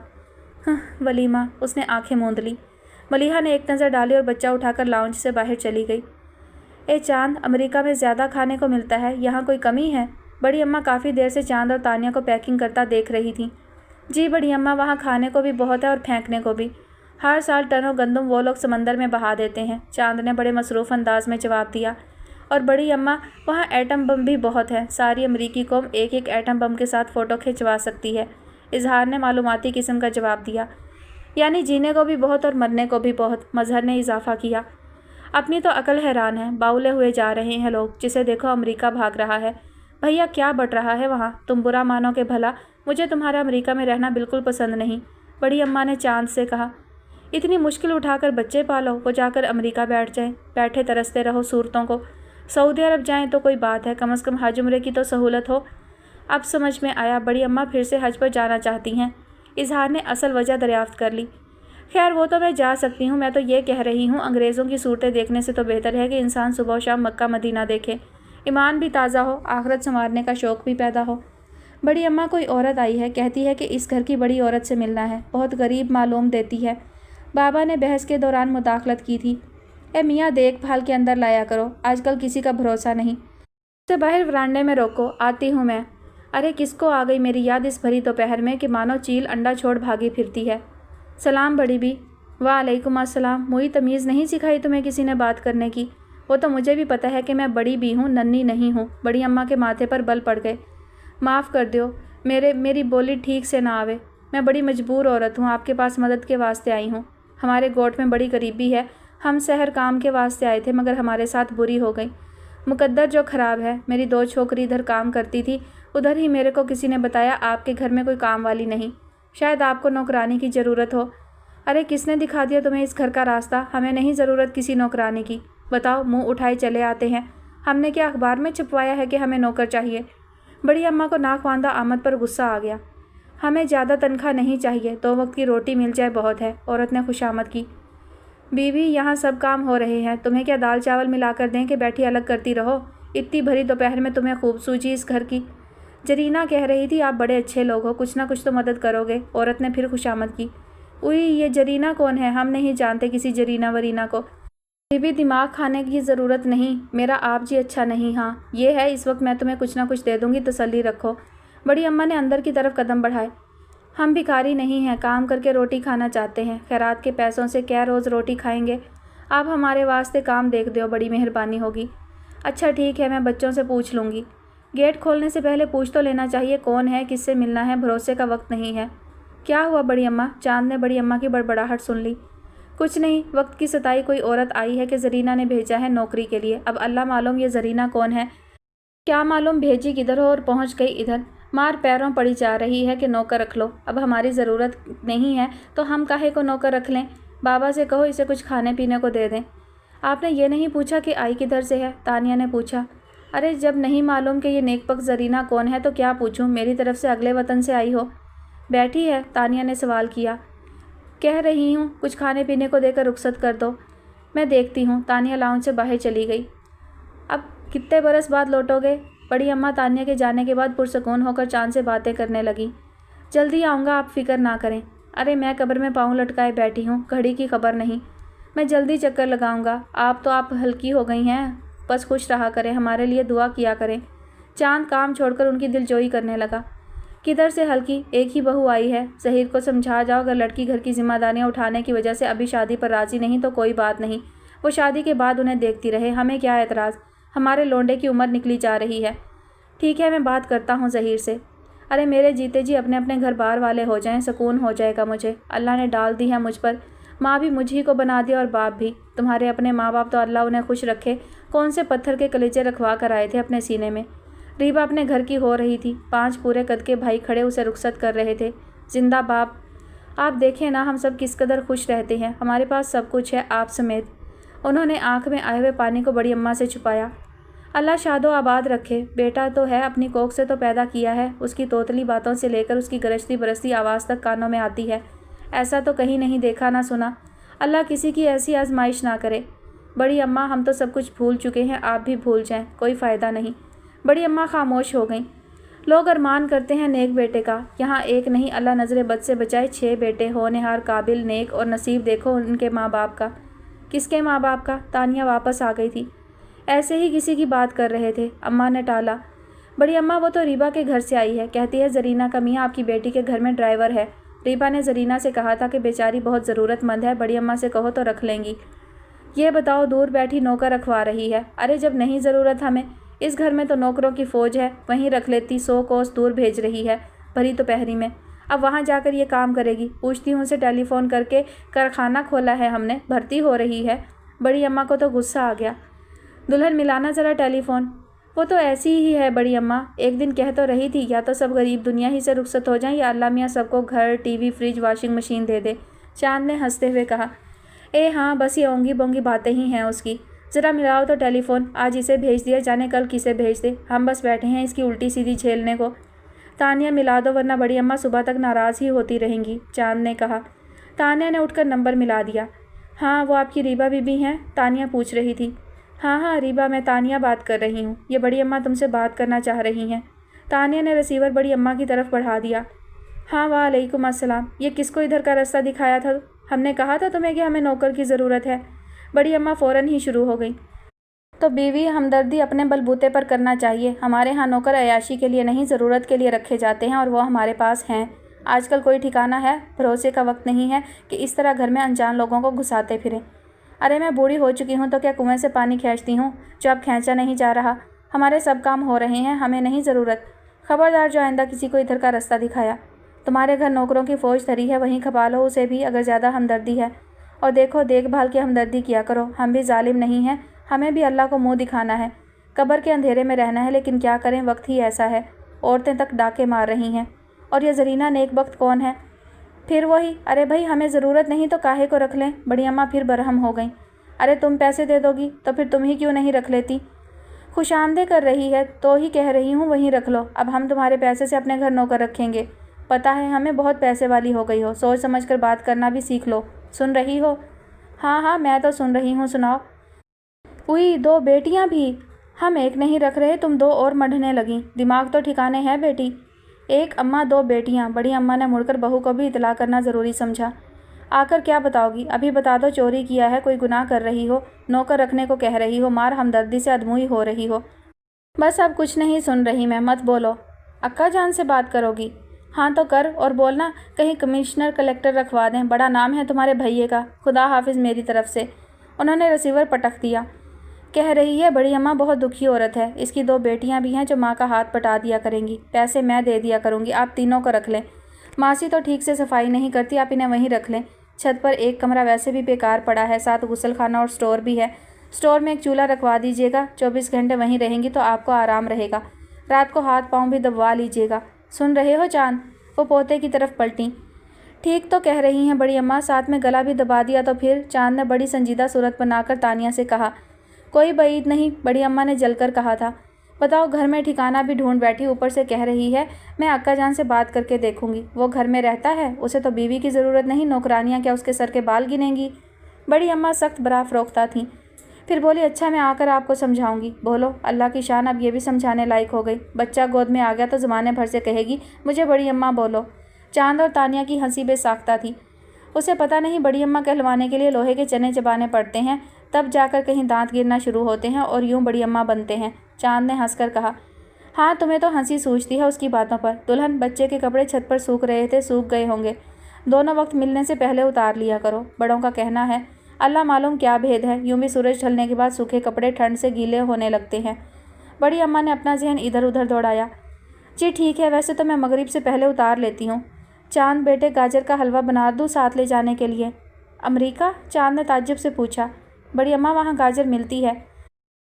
ولیمہ، اس نے آنکھیں موند لی۔ ملیحہ نے ایک نظر ڈالی اور بچہ اٹھا کر لاؤنج سے باہر چلی گئی۔ اے چاند، امریکہ میں زیادہ کھانے کو ملتا ہے، یہاں کوئی کمی ہے؟ بڑی اماں کافی دیر سے چاند اور تانیہ کو پیکنگ کرتا دیکھ رہی تھیں۔ جی بڑی اماں، وہاں کھانے کو بھی بہت ہے اور پھینکنے کو بھی۔ ہر سال ٹنوں گندم وہ لوگ سمندر میں بہا دیتے ہیں، چاند نے بڑے مصروف انداز میں جواب دیا۔ اور بڑی اماں، وہاں ایٹم بم بھی بہت ہے، ساری امریکی قوم ایک ایک ایٹم بم کے ساتھ فوٹو کھنچوا سکتی ہے، اظہار نے معلوماتی قسم کا جواب دیا۔ یعنی جینے کو بھی بہت اور مرنے کو بھی بہت، مظہر نے اضافہ کیا۔ اپنی تو عقل حیران ہے، باولے ہوئے جا رہے ہیں لوگ، جسے دیکھو امریکہ بھاگ رہا ہے۔ بھیا کیا بٹ رہا ہے وہاں؟ تم برا مانو کہ بھلا، مجھے تمہارا امریکہ میں رہنا بالکل پسند نہیں، بڑی اماں نے چاند سے کہا۔ اتنی مشکل اٹھا کر بچے پالو، وہ جا کر امریکہ بیٹھ جائیں، بیٹھے ترستے رہو صورتوں کو۔ سعودی عرب جائیں تو کوئی بات ہے، کم از کم حج عمرے کی تو سہولت ہو۔ اب سمجھ میں آیا، بڑی اماں پھر سے حج پر جانا چاہتی ہیں، اظہار نے اصل وجہ دریافت کر لی۔ خیر وہ تو میں جا سکتی ہوں، میں تو یہ کہہ رہی ہوں انگریزوں کی صورتیں دیکھنے سے تو بہتر ہے کہ انسان صبح و شام مکہ مدینہ دیکھے، ایمان بھی تازہ ہو، آخرت سنوارنے کا شوق بھی پیدا ہو۔ بڑی اماں کوئی عورت آئی ہے، کہتی ہے کہ اس گھر کی بڑی عورت سے ملنا ہے، بہت غریب معلوم دیتی ہے۔ بابا نے بحث کے دوران مداخلت کی تھی۔ اے میاں دیکھ بھال کے اندر لایا کرو، آج کل کسی کا بھروسہ نہیں۔ اسے باہر ورانڈے میں روکو، آتی ہوں میں۔ ارے کس کو آ گئی میری یاد اس بھری دوپہر میں کہ مانو چیل انڈا چھوڑ بھاگی پھرتی ہے۔ سلام بڑی بی۔ وعلیکم السلام۔ موئی تمیز نہیں سکھائی تمہیں کسی نے بات کرنے کی؟ وہ تو مجھے بھی پتہ ہے کہ میں بڑی بی ہوں، ننھی نہیں ہوں۔ بڑی اماں کے ماتھے پر بل پڑ گئے۔ معاف کر دیو، میری بولی ٹھیک سے نہ آوے، میں بڑی مجبور عورت ہوں، آپ کے پاس مدد کے واسطے آئی ہوں۔ ہمارے گوٹ میں بڑی غریبی ہے، ہم شہر کام کے واسطے آئے تھے مگر ہمارے ساتھ بری ہو گئی، مقدر جو خراب ہے۔ میری 2 چھوکری ادھر کام کرتی تھی، ادھر ہی میرے کو کسی نے بتایا آپ کے گھر میں کوئی کام والی نہیں، شاید آپ کو نوکرانی کی ضرورت ہو۔ ارے کس نے دکھا دیا تمہیں اس گھر کا راستہ؟ ہمیں نہیں ضرورت کسی نوکرانی کی، بتاؤ، منہ اٹھائے چلے آتے ہیں۔ ہم نے کیا اخبار میں چھپوایا ہے کہ ہمیں نوکر چاہیے؟ بڑی اماں کو ناخواندہ آمد پر غصہ آ گیا۔ ہمیں زیادہ تنخواہ نہیں چاہیے، 2 وقت کی روٹی مل جائے بہت ہے، عورت نے خوشامد کی۔ बीवी, यहाँ सब काम हो रहे हैं, तुम्हें क्या दाल चावल मिला कर दें कि बैठी अलग करती रहो? इतनी भरी दोपहर में तुम्हें खूब सूझी इस घर की। जरीना कह रही थी, आप बड़े अच्छे लोग हो, कुछ ना कुछ तो मदद करोगे। औरत ने फिर खुशामद की। उई, ये जरीना कौन है? हम नहीं जानते किसी जरीना वरीना को। बीवी, दिमाग खाने की ज़रूरत नहीं, मेरा आप जी अच्छा नहीं। हाँ ये है, इस वक्त मैं तुम्हें कुछ ना कुछ दे दूँगी, तसल्ली रखो। बड़ी अम्मा ने अंदर की तरफ कदम बढ़ाए। हम भिखारी नहीं हैं, काम करके रोटी खाना चाहते हैं। खैरात के पैसों से क्या रोज़ रोटी खाएंगे? आप हमारे वास्ते काम देख दो, बड़ी मेहरबानी होगी। अच्छा ठीक है, मैं बच्चों से पूछ लूँगी। गेट खोलने से पहले पूछ तो लेना चाहिए कौन है, किससे मिलना है, भरोसे का वक्त नहीं है। क्या हुआ बड़ी अम्मा? चांद ने बड़ी अम्मा की बड़बड़ाहट सुन ली। कुछ नहीं, वक्त की सताई कोई औरत आई है कि जरीना ने भेजा है नौकरी के लिए। अब अल्लाह मालूम ये जरीना कौन है। क्या मालूम भेजी किधर हो और पहुंच गई इधर। मार पैरों पड़ी जा रही है कि नौकर रख लो। अब हमारी ज़रूरत नहीं है तो हम काहे को नौकर रख लें। बाबा से कहो इसे कुछ खाने पीने को दे दें। आपने ये नहीं पूछा कि आई किधर से है? तानिया ने पूछा। अरे जब नहीं मालूम कि ये नेकबख्त जरीना कौन है तो क्या पूछूं? मेरी तरफ से अगले वतन से आई हो। बैठी है? तानिया ने सवाल किया। कह रही हूँ कुछ खाने पीने को देकर रुखसत कर दो। मैं देखती हूँ। तानिया लाउंज से बाहर चली गई। अब कितने बरस बाद लौटोगे? बड़ी अम्मा तानिया के जाने के बाद पुरसकून होकर चांद से बातें करने लगी। जल्दी आऊँगा, आप फिक्र ना करें। अरे मैं कब्र में पाँव लटकाए बैठी हूँ, घड़ी की खबर नहीं। मैं जल्दी चक्कर लगाऊंगा। आप हल्की हो गई हैं, बस खुश रहा करें, हमारे लिए दुआ किया करें। चांद काम छोड़कर उनकी दिलजोई करने लगा। किधर से हल्की, एक ही बहू आई है। ज़हीर को समझा जाओ, अगर लड़की घर की जिम्मेदारियाँ उठाने की वजह से अभी शादी पर राज़ी नहीं तो कोई बात नहीं, वो शादी के बाद उन्हें देखती रहे, हमें क्या एतराज़। हमारे लोंडे की उम्र निकली जा रही है। ठीक है, मैं बात करता हूँ ज़हीर से। अरे मेरे जीते जी अपने अपने घर बार वाले हो जाएं, सुकून हो जाएगा मुझे। अल्लाह ने डाल दी है मुझ पर, माँ भी मुझ ही को बना दिया और बाप भी। तुम्हारे अपने माँ बाप तो अल्लाह उन्हें खुश रखे, कौन से पत्थर के कलेजे रखवा कर आए थे अपने सीने में। रीबा अपने घर की हो रही थी, 5 पूरे कद के भाई खड़े उसे रुखसत कर रहे थे। जिंदा बाप, आप देखें ना हम सब किस कदर खुश रहते हैं, हमारे पास सब कुछ है, आप समेत। उन्होंने आँख में आए हुए पानी को बड़ी अम्मा से छुपाया। अल्लाह शादो आबाद रखे, बेटा तो है, अपनी कोख से तो पैदा किया है। उसकी तोतली बातों से लेकर उसकी गरजती बरसती आवाज़ तक कानों में आती है। ऐसा तो कहीं नहीं देखा ना सुना। अल्लाह किसी की ऐसी आजमाइश ना करे। बड़ी अम्मा हम तो सब कुछ भूल चुके हैं, आप भी भूल जाएं, कोई फ़ायदा नहीं। बड़ी अम्मा खामोश हो गईं। लोग अरमान करते हैं नेक बेटे का, यहाँ एक नहीं, अल्लाह नज़र बद से बचाए 6 बेटे होनहार, काबिल, नेक, और नसीब देखो उनके माँ बाप का। किसके माँ बाप का? तानिया वापस आ गई थी। ऐसे ही किसी की बात कर रहे थे, अम्मा ने टाला। बड़ी अम्मा वो तो रीबा के घर से आई है, कहती है जरीना का मियाँ आपकी बेटी के घर में ड्राइवर है। रीबा ने जरीना से कहा था कि बेचारी बहुत ज़रूरतमंद है, बड़ी अम्मा से कहो तो रख लेंगी। ये बताओ, दूर बैठी नौकर रखवा रही है। अरे जब नहीं ज़रूरत हमें, इस घर में तो नौकरों की फ़ौज है, वहीं रख लेती, 100 कोस दूर भेज रही है भरी दोपहरी में। अब वहाँ जाकर ये काम करेगी। पूछती हूँ उसे, टेलीफोन करके कारखाना खोला है हमने, भर्ती हो रही है। बड़ी अम्मा को तो गुस्सा आ गया। दुल्हन मिलाना ज़रा टेलीफोन। वो तो ऐसी ही है बड़ी अम्मा, एक दिन कह तो रही थी या तो सब गरीब दुनिया ही से रुखसत हो जाएं या अल्लाह मियाँ सबको घर, टीवी, फ्रिज, वॉशिंग मशीन दे दे। चांद ने हंसते हुए कहा। हाँ बस ये ओंगी बोंगी बातें ही हैं उसकी। ज़रा मिलाओ तो टेलीफोन, आज इसे भेज दिया जाने कल किसे भेज दे, हम बस बैठे हैं इसकी उल्टी सीधी झेलने को। तानिया मिला दो वरना बड़ी अम्मा सुबह तक नाराज़ ही होती रहेंगी, चांद ने कहा। तानिया ने उठकर नंबर मिला दिया। हाँ वो आपकी रीबा बीबी हैं? तानिया पूछ रही थी। हाँ रीबा, मैं तानिया बात कर रही हूँ, ये बड़ी अम्मा तुमसे बात करना चाह रही हैं। तानिया ने रिसीवर बड़ी अम्मा की तरफ बढ़ा दिया। हाँ वालेकुम अस्सलाम, ये किसको इधर का रास्ता दिखाया था? हमने कहा था तुम्हें कि हमें नौकर की ज़रूरत है। बड़ी अम्मा फ़ौरन ही शुरू हो गई। तो बीवी, हमदर्दी अपने बलबूते पर करना चाहिए। हमारे यहाँ नौकर अयाशी के लिए नहीं, ज़रूरत के लिए रखे जाते हैं और वो हमारे पास हैं। आजकल कोई ठिकाना है, भरोसे का वक्त नहीं है कि इस तरह घर में अनजान लोगों को घुसाते फिरें। अरे मैं बूढ़ी हो चुकी हूँ तो क्या कुएं से पानी खींचती हूँ जो अब खींचा नहीं जा रहा? हमारे सब काम हो रहे हैं, हमें नहीं ज़रूरत। खबरदार जो आइंदा किसी को इधर का रास्ता दिखाया। तुम्हारे घर नौकरों की फ़ौज धरी है, वहीं खपा लो उसे भी अगर ज़्यादा हमदर्दी है। और देखो, देखभाल की हमदर्दी किया करो, हम भी जालिम नहीं हैं, हमें भी अल्लाह को मुँह दिखाना है। कब्र के अंधेरे में रहना है, लेकिन क्या करें, वक्त ही ऐसा है। औरतें तक डाके मार रही हैं। और ये जरीना नेकबख्त कौन है? फिर वही। अरे भाई, हमें ज़रूरत नहीं तो काहे को रख लें? बड़ी अम्मा फिर बरहम हो गई। अरे तुम पैसे दे दोगी तो फिर तुम ही क्यों नहीं रख लेती? खुशामदे कर रही है तो ही कह रही हूँ, वहीं रख लो। अब हम तुम्हारे पैसे से अपने घर नौकर रखेंगे। पता है हमें बहुत पैसे वाली हो गई हो, सोच समझ कर बात करना भी सीख लो। सुन रही हो? ہاں ہاں میں تو سن رہی ہوں، سناؤ۔ اوئی 2 بیٹیاں بھی؟ ہم ایک نہیں رکھ رہے، تم 2 اور مڑھنے لگیں، دماغ تو ٹھکانے ہے بیٹی۔ ایک اماں 2 بیٹیاں؟ بڑی اماں نے مڑ کر بہو کو بھی اطلاع کرنا ضروری سمجھا۔ آ کر کیا بتاؤ گی؟ ابھی بتا دو، چوری کیا ہے، کوئی گناہ کر رہی ہو، نوکر رکھنے کو کہہ رہی ہو، مار ہمدردی سے ادموئی ہو رہی ہو۔ بس اب کچھ نہیں سن رہی میں، مت بولو۔ اکا جان سے بات کرو گی؟ ہاں تو کر، اور بولنا کہیں کمشنر کلیکٹر رکھوا دیں، بڑا نام ہے تمہارے بھائیے کا، خدا حافظ میری طرف سے۔ انہوں نے ریسیور پٹک دیا۔ کہہ رہی ہے بڑی اماں بہت دکھی عورت ہے، اس کی 2 بیٹیاں بھی ہیں جو ماں کا ہاتھ پٹا دیا کریں گی، پیسے میں دے دیا کروں گی، آپ تینوں کو رکھ لیں۔ ماسی تو ٹھیک سے صفائی نہیں کرتی، آپ انہیں وہیں رکھ لیں۔ چھت پر ایک کمرہ ویسے بھی بیکار پڑا ہے، ساتھ غسل خانہ اور سٹور بھی ہے، سٹور میں ایک چولہا رکھوا دیجیے گا، 24 گھنٹے وہیں رہیں گی تو آپ کو آرام رہے گا، رات کو ہاتھ پاؤں بھی دبوا لیجیے گا۔ سن رہے ہو چاند؟ وہ پوتے کی طرف پلٹیں۔ ٹھیک تو کہہ رہی ہیں بڑی اماں، ساتھ میں گلا بھی دبا دیا تو پھر؟ چاند نے بڑی سنجیدہ صورت بنا کر تانیہ سے کہا۔ کوئی بعید نہیں، بڑی اماں نے جل کر کہا تھا۔ بتاؤ، گھر میں ٹھکانہ بھی ڈھونڈ بیٹھی، اوپر سے کہہ رہی ہے میں اکا جان سے بات کر کے دیکھوں گی۔ وہ گھر میں رہتا ہے، اسے تو بیوی کی ضرورت نہیں، نوکرانیاں کیا اس کے سر کے بال گنیں گی؟ بڑی اماں سخت برا فروختہ تھیں۔ پھر بولی اچھا میں آ کر آپ کو سمجھاؤں گی۔ بولو۔ اللہ کی شان اب یہ بھی سمجھانے لائق ہو گئی، بچہ گود میں آ گیا تو زمانے بھر سے کہے گی مجھے بڑی اماں بولو۔ چاند اور تانیہ کی ہنسی بے ساختہ تھی۔ اسے پتہ نہیں بڑی اماں کہلوانے کے لیے لوہے کے چنے چبانے پڑتے ہیں، تب جا کر کہیں دانت گرنا شروع ہوتے ہیں اور یوں بڑی اماں بنتے ہیں۔ چاند نے ہنس کر کہا۔ ہاں تمہیں تو ہنسی سوچتی ہے اس کی باتوں پر۔ دلہن بچے کے کپڑے چھت پر سوکھ رہے تھے، سوکھ گئے ہوں گے، دونوں وقت ملنے سے پہلے اتار لیا کرو، بڑوں کا کہنا ہے۔ اللہ معلوم کیا بھید ہے، یوں بھی سورج ڈھلنے کے بعد سوکھے کپڑے ٹھنڈ سے گیلے ہونے لگتے ہیں۔ بڑی اماں نے اپنا ذہن ادھر ادھر دوڑایا۔ جی ٹھیک ہے، ویسے تو میں مغرب سے پہلے اتار لیتی ہوں۔ چاند بیٹے گاجر کا حلوہ بنا دوں ساتھ لے جانے کے لیے؟ امریکہ؟ چاند نے تعجب سے پوچھا۔ بڑی اماں وہاں گاجر ملتی ہے؟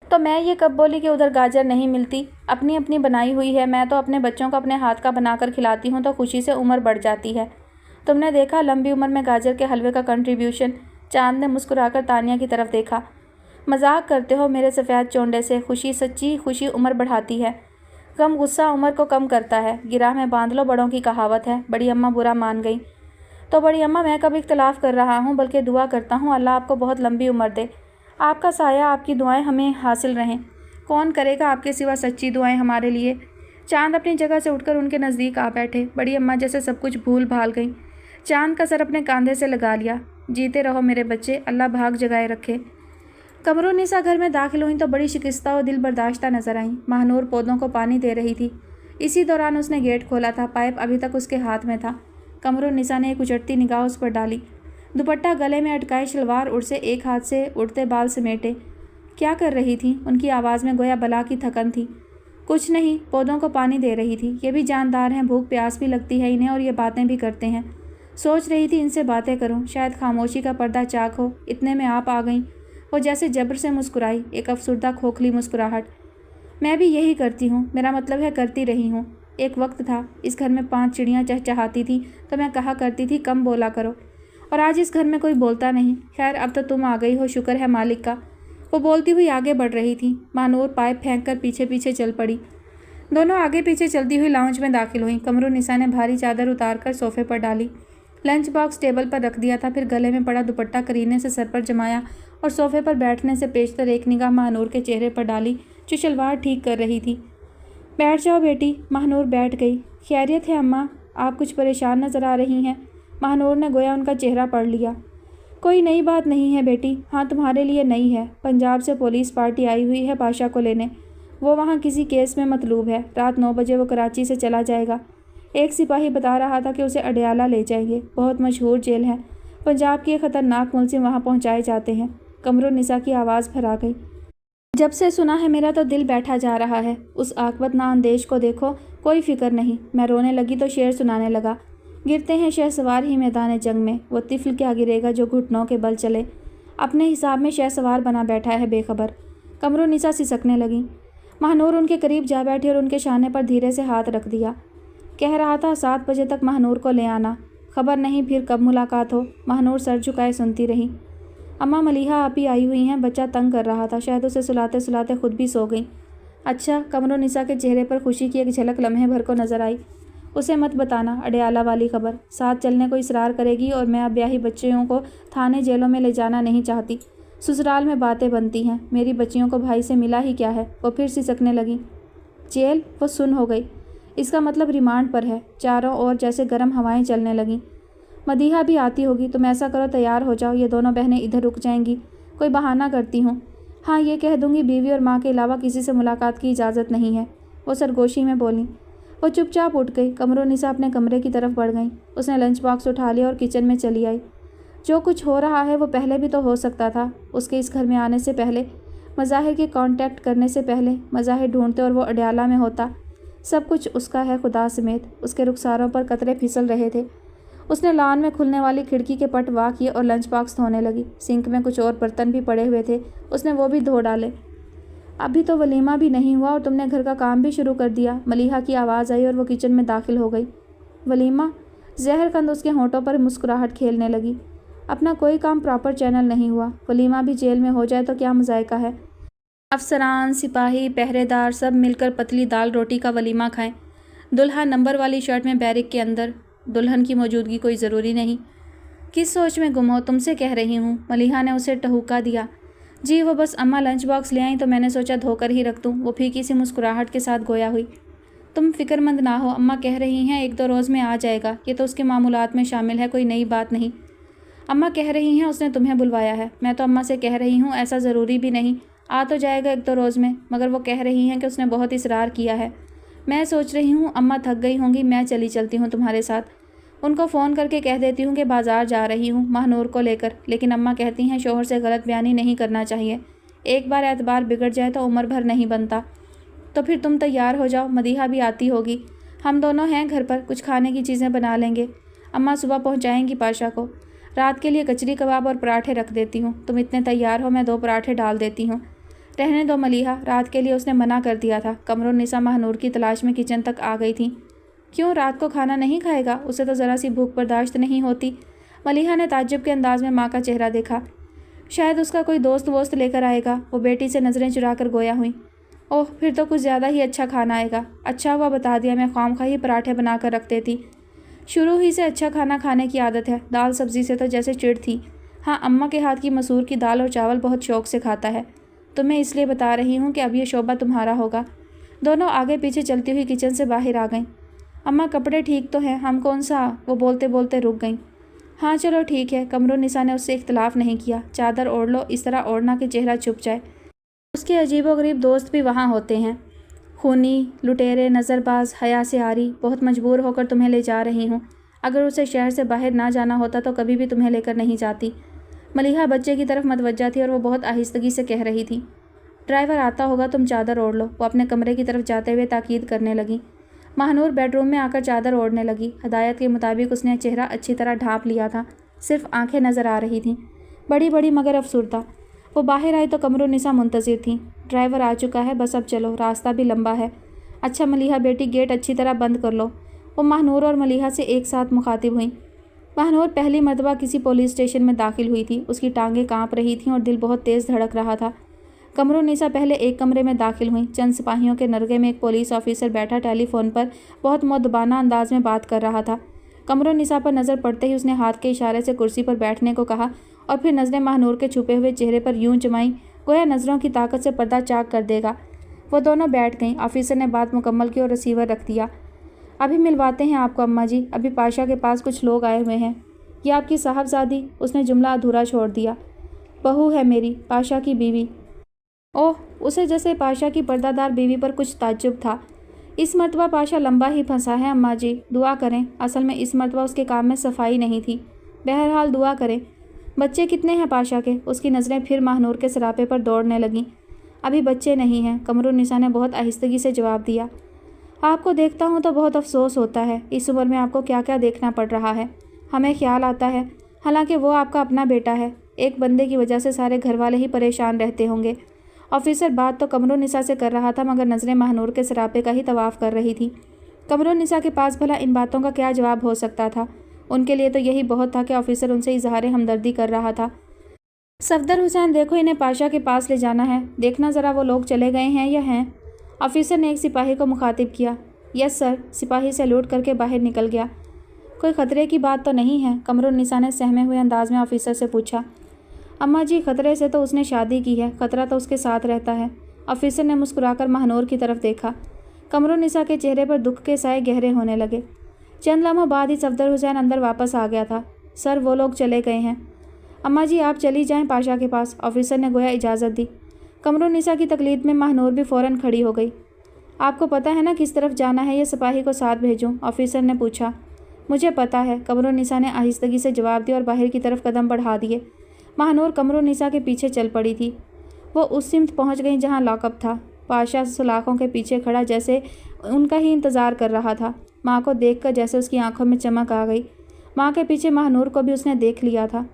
تو میں یہ کب بولی کہ ادھر گاجر نہیں ملتی؟ اپنی اپنی بنائی ہوئی ہے، میں تو اپنے بچوں کو اپنے ہاتھ کا بنا کر کھلاتی ہوں تو خوشی سے عمر بڑھ جاتی ہے۔ تم نے دیکھا لمبی عمر میں گاجر کے حلوے کا کنٹریبیوشن؟ چاند نے مسکرا کر تانیہ کی طرف دیکھا۔ مذاق کرتے ہو میرے سفید چونڈے سے؟ خوشی، سچی خوشی عمر بڑھاتی ہے، غم غصہ عمر کو کم کرتا ہے، گراہ میں باندھ لو بڑوں کی کہاوت ہے۔ بڑی اماں برا مان گئی۔ تو بڑی اماں میں کب اختلاف کر رہا ہوں، بلکہ دعا کرتا ہوں اللہ آپ کو بہت لمبی عمر دے، آپ کا سایہ آپ کی دعائیں ہمیں حاصل رہیں۔ کون کرے گا آپ کے سوا سچی دعائیں ہمارے لیے؟ چاند اپنی جگہ سے اٹھ کر ان کے نزدیک آ بیٹھے۔ بڑی اماں جیسے سب کچھ بھول بھال گئیں۔ چاند کا سر اپنے کاندھے سے لگا لیا۔ جیتے رہو میرے بچے، اللہ بھاگ جگائے رکھے۔ قمرالنساء گھر میں داخل ہوئیں تو بڑی شکستہ و دل برداشتہ نظر آئیں۔ ماہنور پودوں کو پانی دے رہی تھی، اسی دوران اس نے گیٹ کھولا تھا، پائپ ابھی تک اس کے ہاتھ میں تھا۔ قمرالنساء نے ایک اچٹتی نگاہ اس پر ڈالی، دوپٹہ گلے میں اٹکائے، شلوار اڑ سے ایک ہاتھ سے اڑتے بال سمیٹے۔ کیا کر رہی تھی؟ ان کی آواز میں گویا بلا کی تھکن تھی۔ کچھ نہیں، پودوں کو پانی دے رہی تھی، یہ بھی جاندار ہیں، بھوک پیاس بھی لگتی ہے انہیں اور یہ باتیں بھی کرتے ہیں۔ سوچ رہی تھی ان سے باتیں کروں، شاید خاموشی کا پردہ چاک ہو، اتنے میں آپ آ گئیں۔ وہ جیسے جبر سے مسکرائی، ایک افسردہ کھوکھلی مسکراہٹ۔ میں بھی یہی کرتی ہوں، میرا مطلب ہے کرتی رہی ہوں۔ ایک وقت تھا اس گھر میں 5 چڑیاں چہچہاتی تھیں تو میں کہا کرتی تھی کم بولا کرو، اور آج اس گھر میں کوئی بولتا نہیں۔ خیر اب تو تم آ گئی ہو، شکر ہے مالک کا۔ وہ بولتی ہوئی آگے بڑھ رہی تھی، ماہنور پائپ پھینک کر پیچھے پیچھے چل پڑی۔ دونوں آگے پیچھے چلتی ہوئی لاؤنج میں داخل ہوئیں۔ قمرالنساء نے بھاری چادر اتار کر صوفے پر ڈالی، لنچ باکس ٹیبل پر رکھ دیا تھا، پھر گلے میں پڑا دوپٹہ کرینے سے سر پر جمایا اور صوفے پر بیٹھنے سے پیشتر ایک نگاہ ماہنور کے چہرے پر ڈالی جو شلوار ٹھیک کر رہی تھی۔ بیٹھ جاؤ بیٹی۔ ماہنور بیٹھ گئی۔ خیریت ہے اماں؟ آپ کچھ پریشان نظر آ رہی ہیں۔ ماہنور نے گویا ان کا چہرہ پڑھ لیا۔ کوئی نئی بات نہیں ہے بیٹی، ہاں تمہارے لیے نئی ہے، پنجاب سے پولیس پارٹی آئی ہوئی ہے بادشاہ کو لینے، وہ وہاں کسی کیس میں مطلوب ہے، رات 9 بجے وہ کراچی سے چلا جائے گا۔ ایک سپاہی بتا رہا تھا کہ اسے اڈیالہ لے جائیں گے، بہت مشہور جیل ہے، پنجاب کے خطرناک ملزم وہاں پہنچائے جاتے ہیں۔ قمرالنساء کی آواز بھرا گئی۔ جب سے سنا ہے میرا تو دل بیٹھا جا رہا ہے، اس عاقبت نااندیش کو دیکھو، کوئی فکر نہیں۔ میں رونے لگی تو شعر سنانے لگا۔ گرتے ہیں شہسوار ہی میدان جنگ میں، وہ طفل کیا گرے گا جو گھٹنوں کے بل چلے، اپنے حساب میں شہسوار بنا بیٹھا ہے بے خبر۔ قمرالنساء سسکنے لگیں۔ ماہنور ان کے قریب جا بیٹھی اور ان کے شانے پر دھیرے سے ہاتھ رکھ دیا۔ کہہ رہا تھا 7 بجے تک ماہنور کو لے آنا، خبر نہیں پھر کب ملاقات ہو۔ ماہنور سر جھکائے سنتی رہی۔ اماں ملیحہ آپی آئی ہوئی ہیں، بچہ تنگ کر رہا تھا، شاید اسے سلاتے سلاتے خود بھی سو گئیں۔ اچھا۔ قمرالنساء کے چہرے پر خوشی کی ایک جھلک لمحے بھر کو نظر آئی۔ उसे मत बताना अडयाला वाली खबर। साथ चलने को इसरार करेगी और मैं अब ब्याही बच्चियों को थाने जेलों में ले जाना नहीं चाहती। ससुराल में बातें बनती हैं। मेरी बच्चियों को भाई से मिला ही क्या है। वो फिर सिसकने लगी। जेल? वो सुन हो गई। इसका मतलब रिमांड पर है। चारों ओर जैसे गर्म हवाएं चलने लगीं। मदीहा भी आती होगी। तुम ऐसा करो, तैयार हो जाओ। ये दोनों बहनें इधर रुक जाएंगी। कोई बहाना करती हूँ। हाँ, ये कह दूंगी बीवी और माँ के अलावा किसी से मुलाकात की इजाज़त नहीं है। वो सरगोशी में बोली। वो चुपचाप उठ गई। कमरुन्निसा अपने कमरे की तरफ बढ़ गई। उसने लंच बॉक्स उठा लिया और किचन में चली आई। जो कुछ हो रहा है वो पहले भी तो हो सकता था। उसके इस घर में आने से पहले, मज़ाहिर के कांटेक्ट करने से पहले, मज़ाहिर ढूंढते और वो अडयाला में होता। सब कुछ उसका है खुदा समेत। उसके रुखसारों पर कतरे फिसल रहे थे। उसने लॉन में खुलने वाली खिड़की के पट वाह किए और लंच बॉक्स धोने लगी। सिंक में कुछ और बर्तन भी पड़े हुए थे। उसने वो भी धो डाले। अभी तो वलीमा भी नहीं हुआ और तुमने घर का काम भी शुरू कर दिया। मलीहा की आवाज़ आई और वो किचन में दाखिल हो गई। वलीमा? जहरकंद उसके होंठों पर मुस्कुराहट खेलने लगी। अपना कोई काम प्रॉपर चैनल नहीं हुआ। वलीमा भी जेल में हो जाए तो क्या मज़ायका है। अफसरान, सिपाही, पहरेदार सब मिलकर पतली दाल रोटी का वलीमा खाएं। दुल्हा नंबर वाली शर्ट में बैरिक के अंदर। दुल्हन की मौजूदगी कोई ज़रूरी नहीं। किस सोच में गुम हो? तुमसे कह रही हूँ। मलीहा ने उसे टहुका दिया। जी वो बस अम्मा लंच बॉक्स ले आई तो मैंने सोचा धोकर ही रख दूँ। वो फीकी सी मुस्कुराहट के साथ गोया हुई। तुम फिक्रमंद ना हो, अम्मा कह रही हैं 1-2 रोज़ में आ जाएगा। ये तो उसके मामूलात में शामिल है, कोई नई बात नहीं। अम्मा कह रही हैं उसने तुम्हें बुलवाया है। मैं तो अम्मा से कह रही हूँ ऐसा ज़रूरी भी नहीं, आ तो जाएगा 1-2 रोज़ में। मगर वो कह रही हैं कि उसने बहुत इसरार किया है। मैं सोच रही हूँ अम्मा थक गई होंगी, मैं चलती हूँ तुम्हारे साथ। उनको फ़ोन करके कह देती हूँ कि बाज़ार जा रही हूँ महानूर को लेकर। लेकिन अम्मा कहती हैं शोहर से गलत बयानी नहीं करना चाहिए। एक बार एतबार बिगड़ जाए तो उम्र भर नहीं बनता। तो फिर तुम तैयार हो जाओ, मदीहा भी आती होगी। हम दोनों हैं घर पर, कुछ खाने की चीज़ें बना लेंगे। अम्मा सुबह पहुँचाएँगी पाशा को। रात के लिए कचरी कबाब और पराठे रख देती हूँ। तुम इतने तैयार हो, मैं 2 पराठे डाल देती हूँ। रहने दो मलीहा, रात के लिए उसने मना कर दिया था। कमरुन्निसा महानूर की तलाश में किचन तक आ गई थी। क्यों, रात को खाना नहीं खाएगा? उसे तो ज़रा सी भूख बर्दाश्त नहीं होती। मलीहा ने ताज्जुब के अंदाज में माँ का चेहरा देखा। शायद उसका कोई दोस्त वोस्त लेकर आएगा। वो बेटी से नज़रें चुरा कर गोया हुई। ओह, फिर तो कुछ ज़्यादा ही अच्छा खाना आएगा। अच्छा हुआ बता दिया, मैं ख्वामखा ही पराठे बना कर रख देती। शुरू ही से अच्छा खाना खाने की आदत है। दाल सब्ज़ी से तो जैसे चिढ़ थी। हाँ, अम्मा के हाथ की मसूर की दाल और चावल बहुत शौक़ से खाता है। तो मैं इसलिए बता रही हूँ कि अब ये शोबा तुम्हारा होगा। दोनों आगे पीछे चलती हुई किचन से बाहर आ गईं। अम्मा कपड़े ठीक तो हैं, हम कौन सा? वो बोलते बोलते रुक गईं। हाँ चलो ठीक है। कमरुन्निसा ने उससे इख्तलाफ नहीं किया। चादर ओढ़ लो, इस तरह ओढ़ना कि चेहरा छुप जाए। उसके अजीबोगरीब दोस्त भी वहाँ होते हैं, खूनी, लुटेरे, नज़रबाज, हया से आरी। बहुत मजबूर होकर तुम्हें ले जा रही हूँ। अगर उसे शहर से बाहर ना जाना होता तो कभी भी तुम्हें लेकर नहीं जाती। मलीहा बच्चे की तरफ मतवज्जा थी और वो बहुत आहिस्तगी से कह रही थी। ड्राइवर आता होगा, तुम चादर ओढ़ लो। वो अपने कमरे की तरफ जाते हुए ताकीद करने लगी। महानूर बेडरूम में आकर चादर ओढ़ने लगी। हदायत के मुताबिक उसने चेहरा अच्छी तरह ढाँप लिया था। सिर्फ आंखें नज़र आ रही थीं, बड़ी बड़ी मगर अफसुर्दा। वो बाहर आई तो कमरुन्निसा मुंतज़िर थी। ड्राइवर आ चुका है, बस अब चलो, रास्ता भी लंबा है। अच्छा मलीहा बेटी, गेट अच्छी तरह बंद कर लो। वो महानूर और मलीहा से एक साथ मुखातिब हुई। महानूर पहली मरतबा किसी पुलिस स्टेशन में दाखिल हुई थी। उसकी टांगें काँप रही थीं और दिल बहुत तेज़ धड़क रहा था। कमरुन्निसा पहले एक कमरे में दाखिल हुई। चंद सिपाहियों के नरगे में एक पुलिस ऑफिसर बैठा टेलीफोन पर बहुत मुअद्दबाना अंदाज में बात कर रहा था। कमरुन्निसा पर नज़र पड़ते ही उसने हाथ के इशारे से कुर्सी पर बैठने को कहा और फिर नज़रें महानूर के छुपे हुए चेहरे पर यूं जमाई गोया नज़रों की ताकत से पर्दा चाक कर देगा। वो दोनों बैठ गईं। ऑफिसर ने बात मुकम्मल की और रिसीवर रख दिया। अभी मिलवाते हैं आपको अम्मा जी, अभी पाशा के पास कुछ लोग आए हुए हैं। ये आपकी साहबजादी? उसने जुमला अधूरा छोड़ दिया। बहू है मेरी, पाशा की बीवी। ओह, उसे जैसे पाशा की पर्दादार बीवी पर कुछ ताज्जुब था। इस मरतबा पाशा लंबा ही फंसा है अम्मा जी, दुआ करें। असल में इस मरतबा उसके काम में सफाई नहीं थी। बहरहाल दुआ करें। बच्चे कितने हैं पाशा के? उसकी नज़रें फिर महानूर के सरापे पर दौड़ने लगीं। अभी बच्चे नहीं हैं, कमरुन्निसा ने बहुत आहिस्तगी से जवाब दिया। आपको देखता हूँ तो बहुत अफसोस होता है। इस उम्र में आपको क्या क्या देखना पड़ रहा है। हमें ख्याल आता है, हालांकि वो आपका अपना बेटा है। एक बंदे की वजह से सारे घर वाले ही परेशान रहते होंगे। ऑफिसर बात तो कमरुन्निसा से कर रहा था मगर नज़रें महानूर के सरापे का ही तवाफ़ कर रही थी। कमरुन्निसा के पास भला इन बातों का क्या जवाब हो सकता था। उनके लिए तो यही बहुत था कि ऑफिसर उनसे इजहार हमदर्दी कर रहा था। सफदर हुसैन, देखो इन्हें पाशा के पास ले जाना है। देखना ज़रा वो लोग चले गए हैं या हैं। ऑफिसर ने एक सिपाही को मुखातिब किया। यस सर, सिपाही सैल्यूट करके बाहर निकल गया। कोई खतरे की बात तो नहीं है? कमरुन्निसा ने सहमे हुए अंदाज में ऑफिसर से पूछा। अम्मा जी, खतरे से तो उसने शादी की है, खतरा तो उसके साथ रहता है। ऑफिसर ने मुस्कुराकर महानूर की तरफ देखा। कमरुन्निसा के चेहरे पर दुख के साए गहरे होने लगे। चंद लम्हों बाद ही सफदर हुसैन अंदर वापस आ गया था। सर, वो लोग चले गए हैं। अम्मा जी, आप चली जाएं पाशा के पास, ऑफिसर ने गोया इजाज़त दी। कमरुन्निसा की तकलीद में महानूर भी फ़ौरन खड़ी हो गई। आपको पता है ना किस तरफ जाना है, ये सिपाही को साथ भेजूं? ऑफिसर ने पूछा। मुझे पता है, कमरुन्निसा ने आहिस्तगी से जवाब दिया और बाहर की तरफ कदम बढ़ा दिए। महानूर कमरुन्निसा के पीछे चल पड़ी थी। वो उस सिमत पहुंच गई जहां लॉकअप था। पाशा सलाखों के पीछे खड़ा जैसे उनका ही इंतज़ार कर रहा था। माँ को देखकर जैसे उसकी आंखों में चमक आ गई। माँ के पीछे महानूर को भी उसने देख लिया था।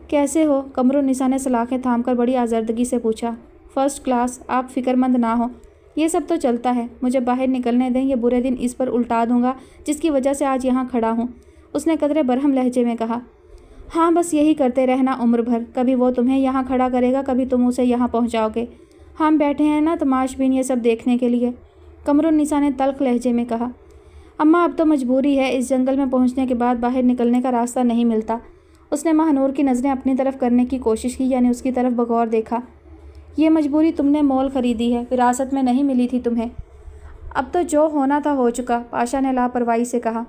कैसे हो? कमरुन्निसा ने सलाखें थामकर बड़ी आज़र्दगी से पूछा। फर्स्ट क्लास, आप फिक्रमंद ना हो, ये सब तो चलता है। मुझे बाहर निकलने दें, ये बुरे दिन इस पर उल्टा दूंगा जिसकी वजह से आज यहाँ खड़ा हूँ, उसने कदरे बरहम लहजे में कहा। हाँ, बस यही करते रहना उम्र भर। कभी वो तुम्हें यहाँ खड़ा करेगा, कभी तुम उसे यहाँ पहुँचाओगे। हम बैठे हैं ना तमाशबीन ये सब देखने के लिए, कमरुन्निसा ने तल्ख लहजे में कहा। अम्मा, अब तो मजबूरी है, इस जंगल में पहुँचने के बाद बाहर निकलने का रास्ता नहीं मिलता। उसने महानूर की नज़रें अपनी तरफ करने की कोशिश की, यानी उसकी तरफ बगौर देखा। ये मजबूरी तुमने मोल खरीदी है, विरासत में नहीं मिली थी तुम्हें। अब तो जो होना था हो चुका, पाशा ने लापरवाही से कहा।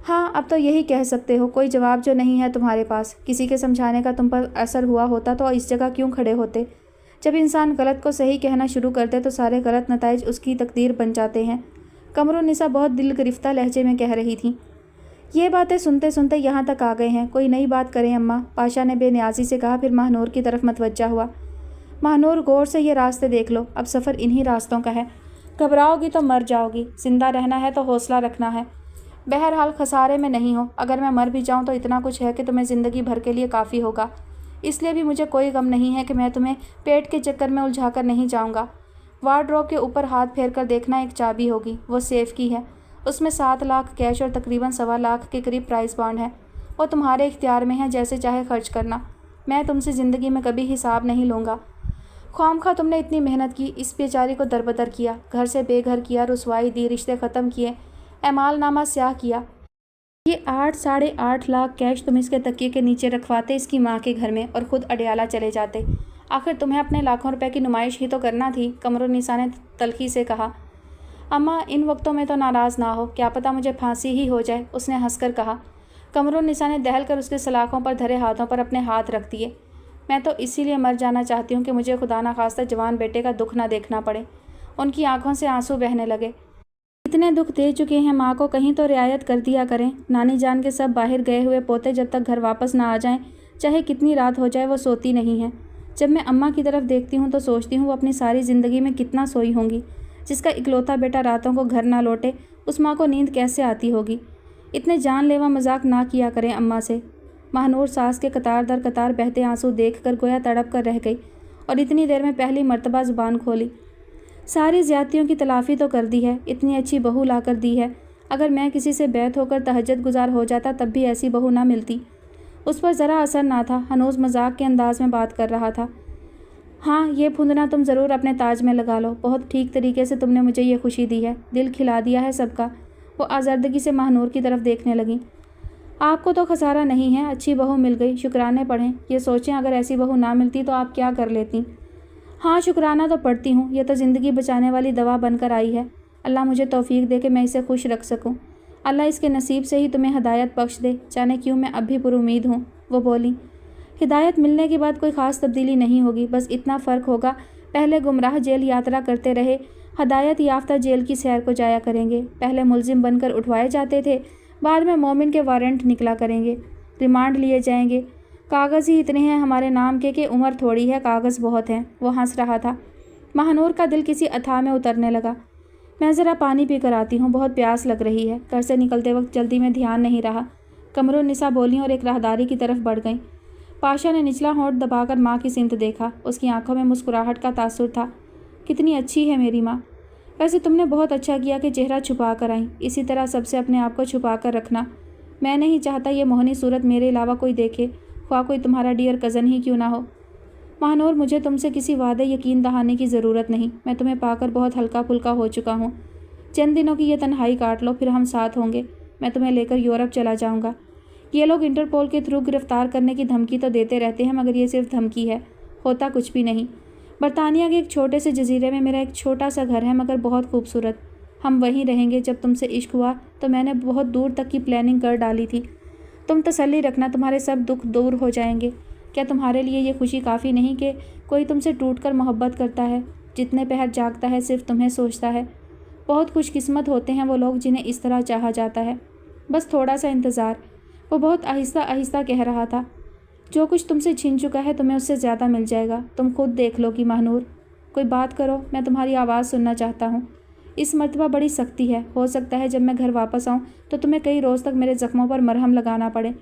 हाँ, अब तो यही कह सकते हो, कोई जवाब जो नहीं है तुम्हारे पास। किसी के समझाने का तुम पर असर हुआ होता तो इस जगह क्यों खड़े होते? जब इंसान गलत को सही कहना शुरू करते तो सारे गलत नताइज उसकी तकदीर बन जाते हैं। कमरुन्निसा बहुत दिल गिरफ्ता लहजे में कह रही थी। ये बातें सुनते सुनते यहाँ तक आ गए हैं, कोई नई बात करें अम्मा, पाशा ने बेनियाजी से कहा। फिर महानूर की तरफ मतवज्जा हुआ। महानूर, गौर से ये रास्ते देख लो, अब सफ़र इन्हीं रास्तों का है। घबराओगी तो मर जाओगी, जिंदा रहना है तो हौसला रखना है। बहरहाल खसारे में नहीं हो, अगर मैं मर भी जाऊं तो इतना कुछ है कि तुम्हें ज़िंदगी भर के लिए काफ़ी होगा। इसलिए भी मुझे कोई गम नहीं है कि मैं तुम्हें पेट के चक्कर में उलझा कर नहीं जाऊँगा। वार्डरोब के ऊपर हाथ फेर कर देखना, एक चाबी होगी, वो सेफ की है। उसमें 7 लाख कैश और तकरीबन 1.25 लाख के करीब प्राइस बॉन्ड है। वो तुम्हारे इख्तियार में है, जैसे चाहे खर्च करना। मैं तुमसे ज़िंदगी में कभी हिसाब नहीं लूँगा। ख्वामखा तुमने इतनी मेहनत की, इस बेचारी को दरबदर किया, घर से बेघर किया, रुसवाई दी, रिश्ते ख़त्म किए, एमालनामा स्याह किया। ये 8-8.5 लाख कैश तुम इसके तकिए के नीचे रखवाते इसकी माँ के घर में और ख़ुद अडयाला चले जाते। आखिर तुम्हें अपने लाखों रुपए की नुमाइश ही तो करना थी, कमरुन्निसा ने तल्खी से कहा। अम्मा, इन वक्तों में तो नाराज़ ना हो, क्या पता मुझे फांसी ही हो जाए, उसने हंसकर कहा। कमरुन्निसा ने दहल कर उसके सलाखों पर धरे हाथों पर अपने हाथ रख दिए। मैं तो इसीलिए मर जाना चाहती हूँ कि मुझे खुदा ना खास्ता जवान बेटे का दुख ना देखना पड़े। उनकी आंखों से आंसू बहने लगे। इतने दुख दे चुके हैं माँ को, कहीं तो रियायत कर दिया करें। नानी जान के सब बाहर गए हुए पोते जब तक घर वापस ना आ जाएं, चाहे कितनी रात हो जाए, वो सोती नहीं हैं। जब मैं अम्मा की तरफ देखती हूँ तो सोचती हूँ वो अपनी सारी ज़िंदगी में कितना सोई होंगी। जिसका इकलौता बेटा रातों को घर ना लौटे, उस माँ को नींद कैसे आती होगी। इतने जानलेवा मजाक ना किया करें अम्मा से। महानूर सास के कतार दर कतार बहते आंसू देखकर गोया तड़प कर रह गई और इतनी देर में पहली मर्तबा ज़ुबान खोली। सारी ज़्यादतियों की तलाफ़ी तो कर दी है, इतनी अच्छी बहू ला कर दी है। अगर मैं किसी से बैत होकर तहज्जुद गुजार हो जाता तब भी ऐसी बहू ना मिलती। उस पर ज़रा असर ना था, हनूज़ मजाक के अंदाज में बात कर रहा था। हाँ, ये फुंदना तुम ज़रूर अपने ताज में लगा लो, बहुत ठीक तरीके से तुमने मुझे ये खुशी दी है, दिल खिला दिया है सबका। वो आज़र्दगी से महानूर की तरफ देखने लगी। आपको तो खसारा नहीं है, अच्छी बहू मिल गई, शुक्राने पढ़ें। ये सोचें अगर ऐसी बहू ना मिलती तो आप क्या कर लेती। हाँ, शुक्राना तो पढ़ती हूँ, ये तो ज़िंदगी बचाने वाली दवा बनकर आई है। अल्लाह मुझे तौफीक दे कि मैं इसे खुश रख सकूँ। अल्लाह इसके नसीब से ही तुम्हें हदायत बख्श दे, जाने क्यों मैं अब भी पुरुमीद हूँ। वो बोली। हिदायत मिलने के बाद कोई ख़ास तब्दीली नहीं होगी, बस इतना फ़र्क होगा, पहले गुमराह जेल यात्रा करते रहे, हदायत याफ्ता जेल की सैर को जाया करेंगे। पहले मुलजिम बनकर उठवाए जाते थे, बाद में मोमिन के वारंट निकला करेंगे, रिमांड लिए जाएंगे। कागज़ ही इतने हैं हमारे नाम के कि उम्र थोड़ी है, कागज़ बहुत हैं। वो हंस रहा था। महानूर का दिल किसी अथाह में उतरने लगा। मैं ज़रा पानी पी कर आती हूँ, बहुत प्यास लग रही है। घर से निकलते वक्त जल्दी में ध्यान नहीं रहा। कमरुन्निसा बोली और एक राहदारी की तरफ बढ़ गईं। पाशा ने निचला होंठ दबाकर माँ की सिमत देखा। उसकी आंखों में मुस्कुराहट का तासुर था। कितनी अच्छी है मेरी माँ। वैसे तुमने बहुत अच्छा किया कि चेहरा छुपा कर आई। इसी तरह सबसे अपने आप को छुपा कर रखना। मैं नहीं चाहता ये मोहनी सूरत मेरे अलावा कोई देखे, ख्वाह कोई तुम्हारा डियर कज़न ही क्यों ना हो। महानूर, मुझे तुमसे किसी वादे यकीन दहाने की ज़रूरत नहीं। मैं तुम्हें पाकर बहुत हल्का फुल्का हो चुका हूँ। चंद दिनों की ये तन्हाई काट लो, फिर हम साथ होंगे। मैं तुम्हें लेकर यूरोप चला जाऊँगा। ये लोग इंटरपोल के थ्रू गिरफ्तार करने की धमकी तो देते रहते हैं, मगर ये सिर्फ धमकी है, होता कुछ भी नहीं। बरतानिया के एक छोटे से जजीरे में मेरा एक छोटा सा घर है, मगर बहुत खूबसूरत। हम वहीं रहेंगे। जब तुमसे इश्क हुआ तो मैंने बहुत दूर तक की प्लानिंग कर डाली थी। तुम तसल्ली रखना, तुम्हारे सब दुख दूर हो जाएंगे। क्या तुम्हारे लिए ये खुशी काफ़ी नहीं कि कोई तुमसे टूटकर मोहब्बत करता है, जितने पहर जागता है सिर्फ तुम्हें सोचता है? बहुत खुशकिस्मत होते हैं वो लोग जिन्हें इस तरह चाहा जाता है। बस थोड़ा सा इंतज़ार। वो बहुत आहिस्ता आहिस्ता कह रहा था। जो कुछ तुमसे छिन चुका है तुम्हें उससे ज़्यादा मिल जाएगा। तुम खुद देख लो कि महानूर, कोई बात करो, मैं तुम्हारी आवाज़ सुनना चाहता हूँ। इस मर्तबा बड़ी सख्ती है। हो सकता है जब मैं घर वापस आऊँ तो तुम्हें कई रोज़ तक मेरे ज़ख्मों पर मरहम लगाना पड़े,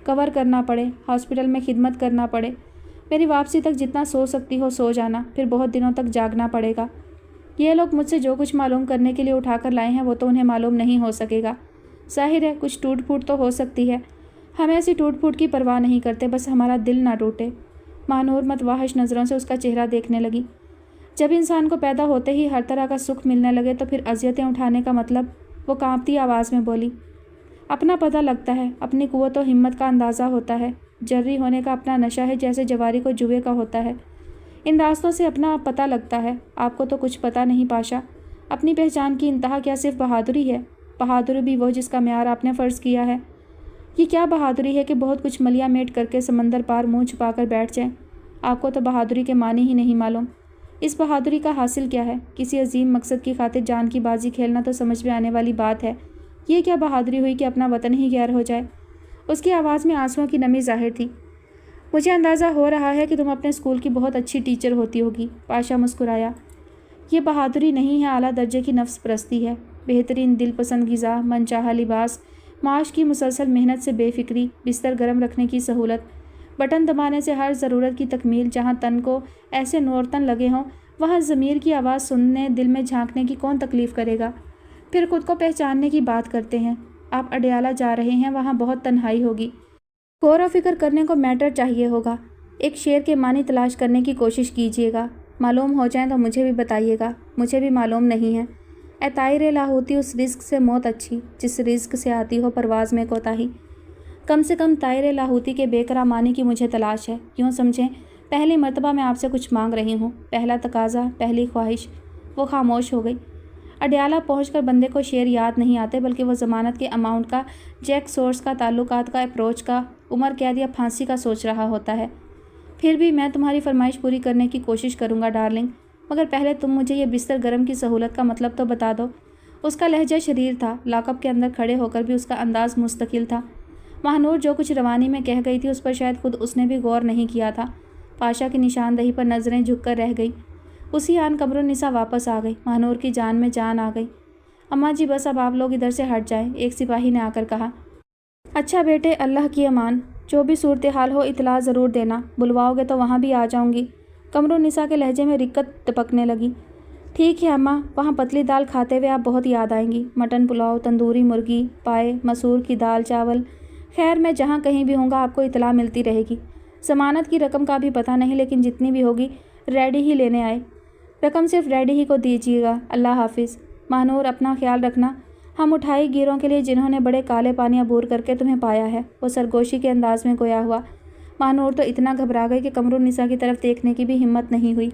कवर करना पड़े, हॉस्पिटल में खिदमत करना पड़े। मेरी वापसी तक जितना सो सकती हो सो जाना, फिर बहुत दिनों तक जागना पड़ेगा। ये लोग मुझसे जो कुछ मालूम करने के लिए उठाकर लाए हैं वो तो उन्हें मालूम नहीं हो सकेगा। जाहिर है कुछ टूट फूट तो हो सकती है। हम ऐसी टूट फूट की परवाह नहीं करते, बस हमारा दिल ना टूटे। महानूर मतवाहिश नज़रों से उसका चेहरा देखने लगी। जब इंसान को पैदा होते ही हर तरह का सुख मिलने लगे तो फिर अजियतें उठाने का मतलब? वो कांपती आवाज़ में बोली। अपना पता लगता है, अपनी कुव्वत और हिम्मत का अंदाज़ा होता है। जर्री होने का अपना नशा है, जैसे जवारी को जुए का होता है। इन रास्तों से अपना पता लगता है। आपको तो कुछ पता नहीं पाशा। अपनी पहचान की इंतहा क्या सिर्फ बहादुरी है? बहादुरी भी वो जिसका म्यार आपने फ़र्ज़ किया है। ये क्या बहादुरी है कि बहुत कुछ मलिया मेट करके समंदर पार मुँह छुपा कर बैठ जाएं? आपको तो बहादुरी के मानी ही नहीं मालूम। इस बहादुरी का हासिल क्या है? किसी अजीम मकसद की खातिर जान की बाजी खेलना तो समझ में आने वाली बात है। ये क्या बहादुरी हुई कि अपना वतन ही गैर हो जाए? उसकी आवाज़ में आंसुओं की नमी ज़ाहिर थी। मुझे अंदाज़ा हो रहा है कि तुम अपने स्कूल की बहुत अच्छी टीचर होती होगी। पाशा मुस्कुराया। ये बहादुरी नहीं है, आला दर्जे की नफ्स परस्ती है। बेहतरीन दिलपसंद ग़िज़ा, मनचाहा लिबास, माश की मुसलसल मेहनत से बेफिक्री, बिस्तर गर्म रखने की सहूलत, बटन दबाने से हर ज़रूरत की तकमील। जहाँ तन को ऐसे नौरतन लगे हों वहाँ ज़मीर की आवाज़ सुनने, दिल में झांकने की कौन तकलीफ़ करेगा? फिर खुद को पहचानने की बात करते हैं। आप अडयाला जा रहे हैं, वहाँ बहुत तन्हाई होगी। गौर व फिक्र करने को मैटर चाहिए होगा। एक शेर के मानी तलाश करने की कोशिश कीजिएगा। मालूम हो जाए तो मुझे भी बताइएगा। मुझे भी मालूम नहीं है। ए ताइर लाहौती, उस रिस्क से मौत अच्छी जिस रिस्क से आती हो परवाज़ में कोताही। कम से कम ताइर लाहौती के बेकरार मानी की मुझे तलाश है। यूँ समझें, पहली मर्तबा मैं आपसे कुछ मांग रही हूँ, पहला तकाजा, पहली ख्वाहिश। वो खामोश हो गई। अडयाला पहुंचकर बंदे को शेर याद नहीं आते, बल्कि वो ज़मानत के अमाउंट का, चेक सोर्स का, ताल्लुकात का, अप्रोच का, उम्र कैद या फांसी का सोच रहा होता है। फिर भी मैं तुम्हारी फरमाइश पूरी करने की कोशिश करूँगा डार्लिंग, मगर पहले तुम मुझे ये बिस्तर गर्म की सहूलत का मतलब तो बता दो। उसका लहजा शरीर था। लॉकअप के अंदर खड़े होकर भी उसका अंदाज मुस्तकिल था। महानूर जो कुछ रवानी में कह गई थी उस पर शायद खुद उसने भी गौर नहीं किया था। पाशा की निशानदही पर नज़रें झुककर रह गई। उसी आन कमरुन्निसा वापस आ गई। महानूर की जान में जान आ गई। अम्मा जी बस अब आप लोग इधर से हट जाएं, एक सिपाही ने आकर कहा। अच्छा बेटे, अल्लाह की अमान। जो भी सूरत हाल हो इतला ज़रूर देना। बुलवाओगे तो वहाँ भी आ जाऊँगी। कमरुन्निसा के लहजे में रिक्कत टपकने लगी। ठीक है अम्मा, वहाँ पतली दाल खाते हुए आप बहुत याद आएंगी। मटन पुलाव, तंदूरी मुर्गी, पाए, मसूर की दाल चावल। खैर मैं जहाँ कहीं भी होऊंगा आपको इतला मिलती रहेगी। ज़मानत की रकम का भी पता नहीं, लेकिन जितनी भी होगी रेडी ही लेने आए। रकम सिर्फ रेडी ही को दीजिएगा। अल्लाह हाफिज़। महानूर अपना ख्याल रखना। हम उठाई गिरों के लिए जिन्होंने बड़े काले पानी अबूर करके तुम्हें पाया है। वो सरगोशी के अंदाज में गोया हुआ। महानूर तो इतना घबरा गई कि कमरुन्निसा की तरफ देखने की भी हिम्मत नहीं हुई।